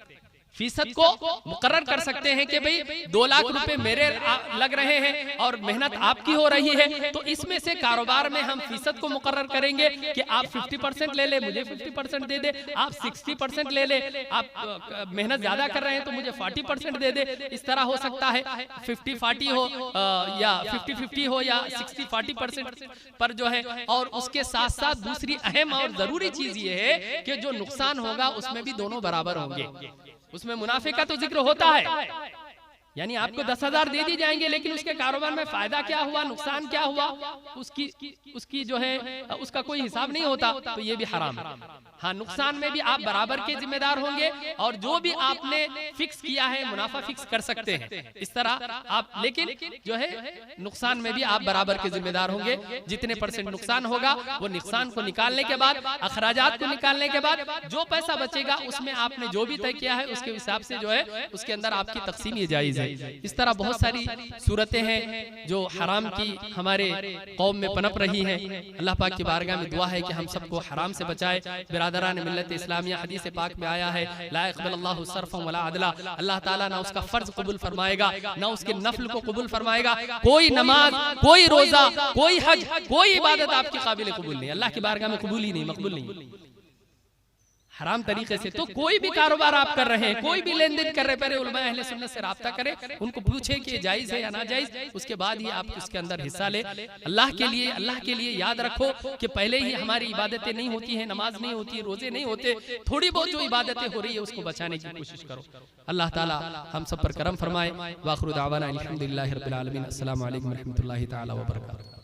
फीसद को मुकर्रर कर सकते हैं कि भाई 2 लाख रुपए मेरे लग रहे हैं और मेहनत आपकी हो रही है, तो इसमें से कारोबार में हम फीसद को मुकर्रर करेंगे कि आप 50% ले ले, मुझे 50% दे दे, आप 60% ले ले, आप मेहनत ज्यादा कर रहे हैं तो मुझे 40% दे दे। इस तरह हो सकता है 50-40 हो या 50-50 हो या 60-40% पर जो है। और उसके साथ साथ दूसरी अहम और जरूरी चीज ये है कि जो नुकसान होगा उसमें भी दोनों बराबर होंगे। उसमें मुनाफे का तो जिक्र होता है, यानी आपको 10,000 दे दी जाएंगे, लेकिन उसके कारोबार में फायदा क्या हुआ, नुकसान क्या हुआ, उसकी जो है उसका कोई हिसाब नहीं होता, तो ये भी हराम है। हाँ, नुकसान में भी आप बराबर के जिम्मेदार होंगे, और जो भी आपने फिक्स किया है मुनाफा फिक्स कर सकते हैं इस तरह आप, लेकिन जो है नुकसान में भी आप बराबर के जिम्मेदार होंगे। जितने % नुकसान होगा वो नुकसान को निकालने के बाद, अखराजात को निकालने के बाद जो पैसा बचेगा उसमें आपने जो भी तय किया है उसके हिसाब से जो है उसके अंदर आपकी तकसीम ये जायज है। इस तरह बहुत सारी सूरतें हैं जो हराम की हमारे कौम में पनप रही हैं। अल्लाह पाक की बारगाह में दुआ है कि हम सबको हराम से बचाए। बिरादरान मिल्लत इस्लामिया, हदीस पाक में आया है, ला यक़बलुल्लाहु सर्फ़न वला अदला, अल्लाह ताला ना उसका फर्ज कबूल फरमाएगा ना उसके नफल को कबूल फरमाएगा। कोई नमाज, कोई रोजा, कोई हज, कोई इबादत आपकी काबिल कबूल नहीं, अल्लाह की बारगाह में कबूल ही नहीं, मकबूल नहीं। हराम तरीके से तो कोई भी कारोबार आप कर रहे हैं, कोई भी लेन देन कर रहे, पहले उलमा अहले सुन्नत से राब्ता करें, उनको पूछे कि जायज है या ना जायज, उसके बाद ही आप उसके अंदर हिस्सा ले। अल्लाह के लिए याद रखो कि पहले ही हमारी इबादतें नहीं होती हैं, नमाज नहीं होती, रोजे नहीं होते, थोड़ी बहुत जो इबादतें हो रही है उसको बचाने की कोशिश करो। अल्लाह ताला हम सब पर करम फरमाए। वाखिरु दावाना अल्हम्दुलिल्लाहि रब्बिल आलमीन। अस्सलामु अलैकुम व रहमतुल्लाहि तआला व बरकातहू।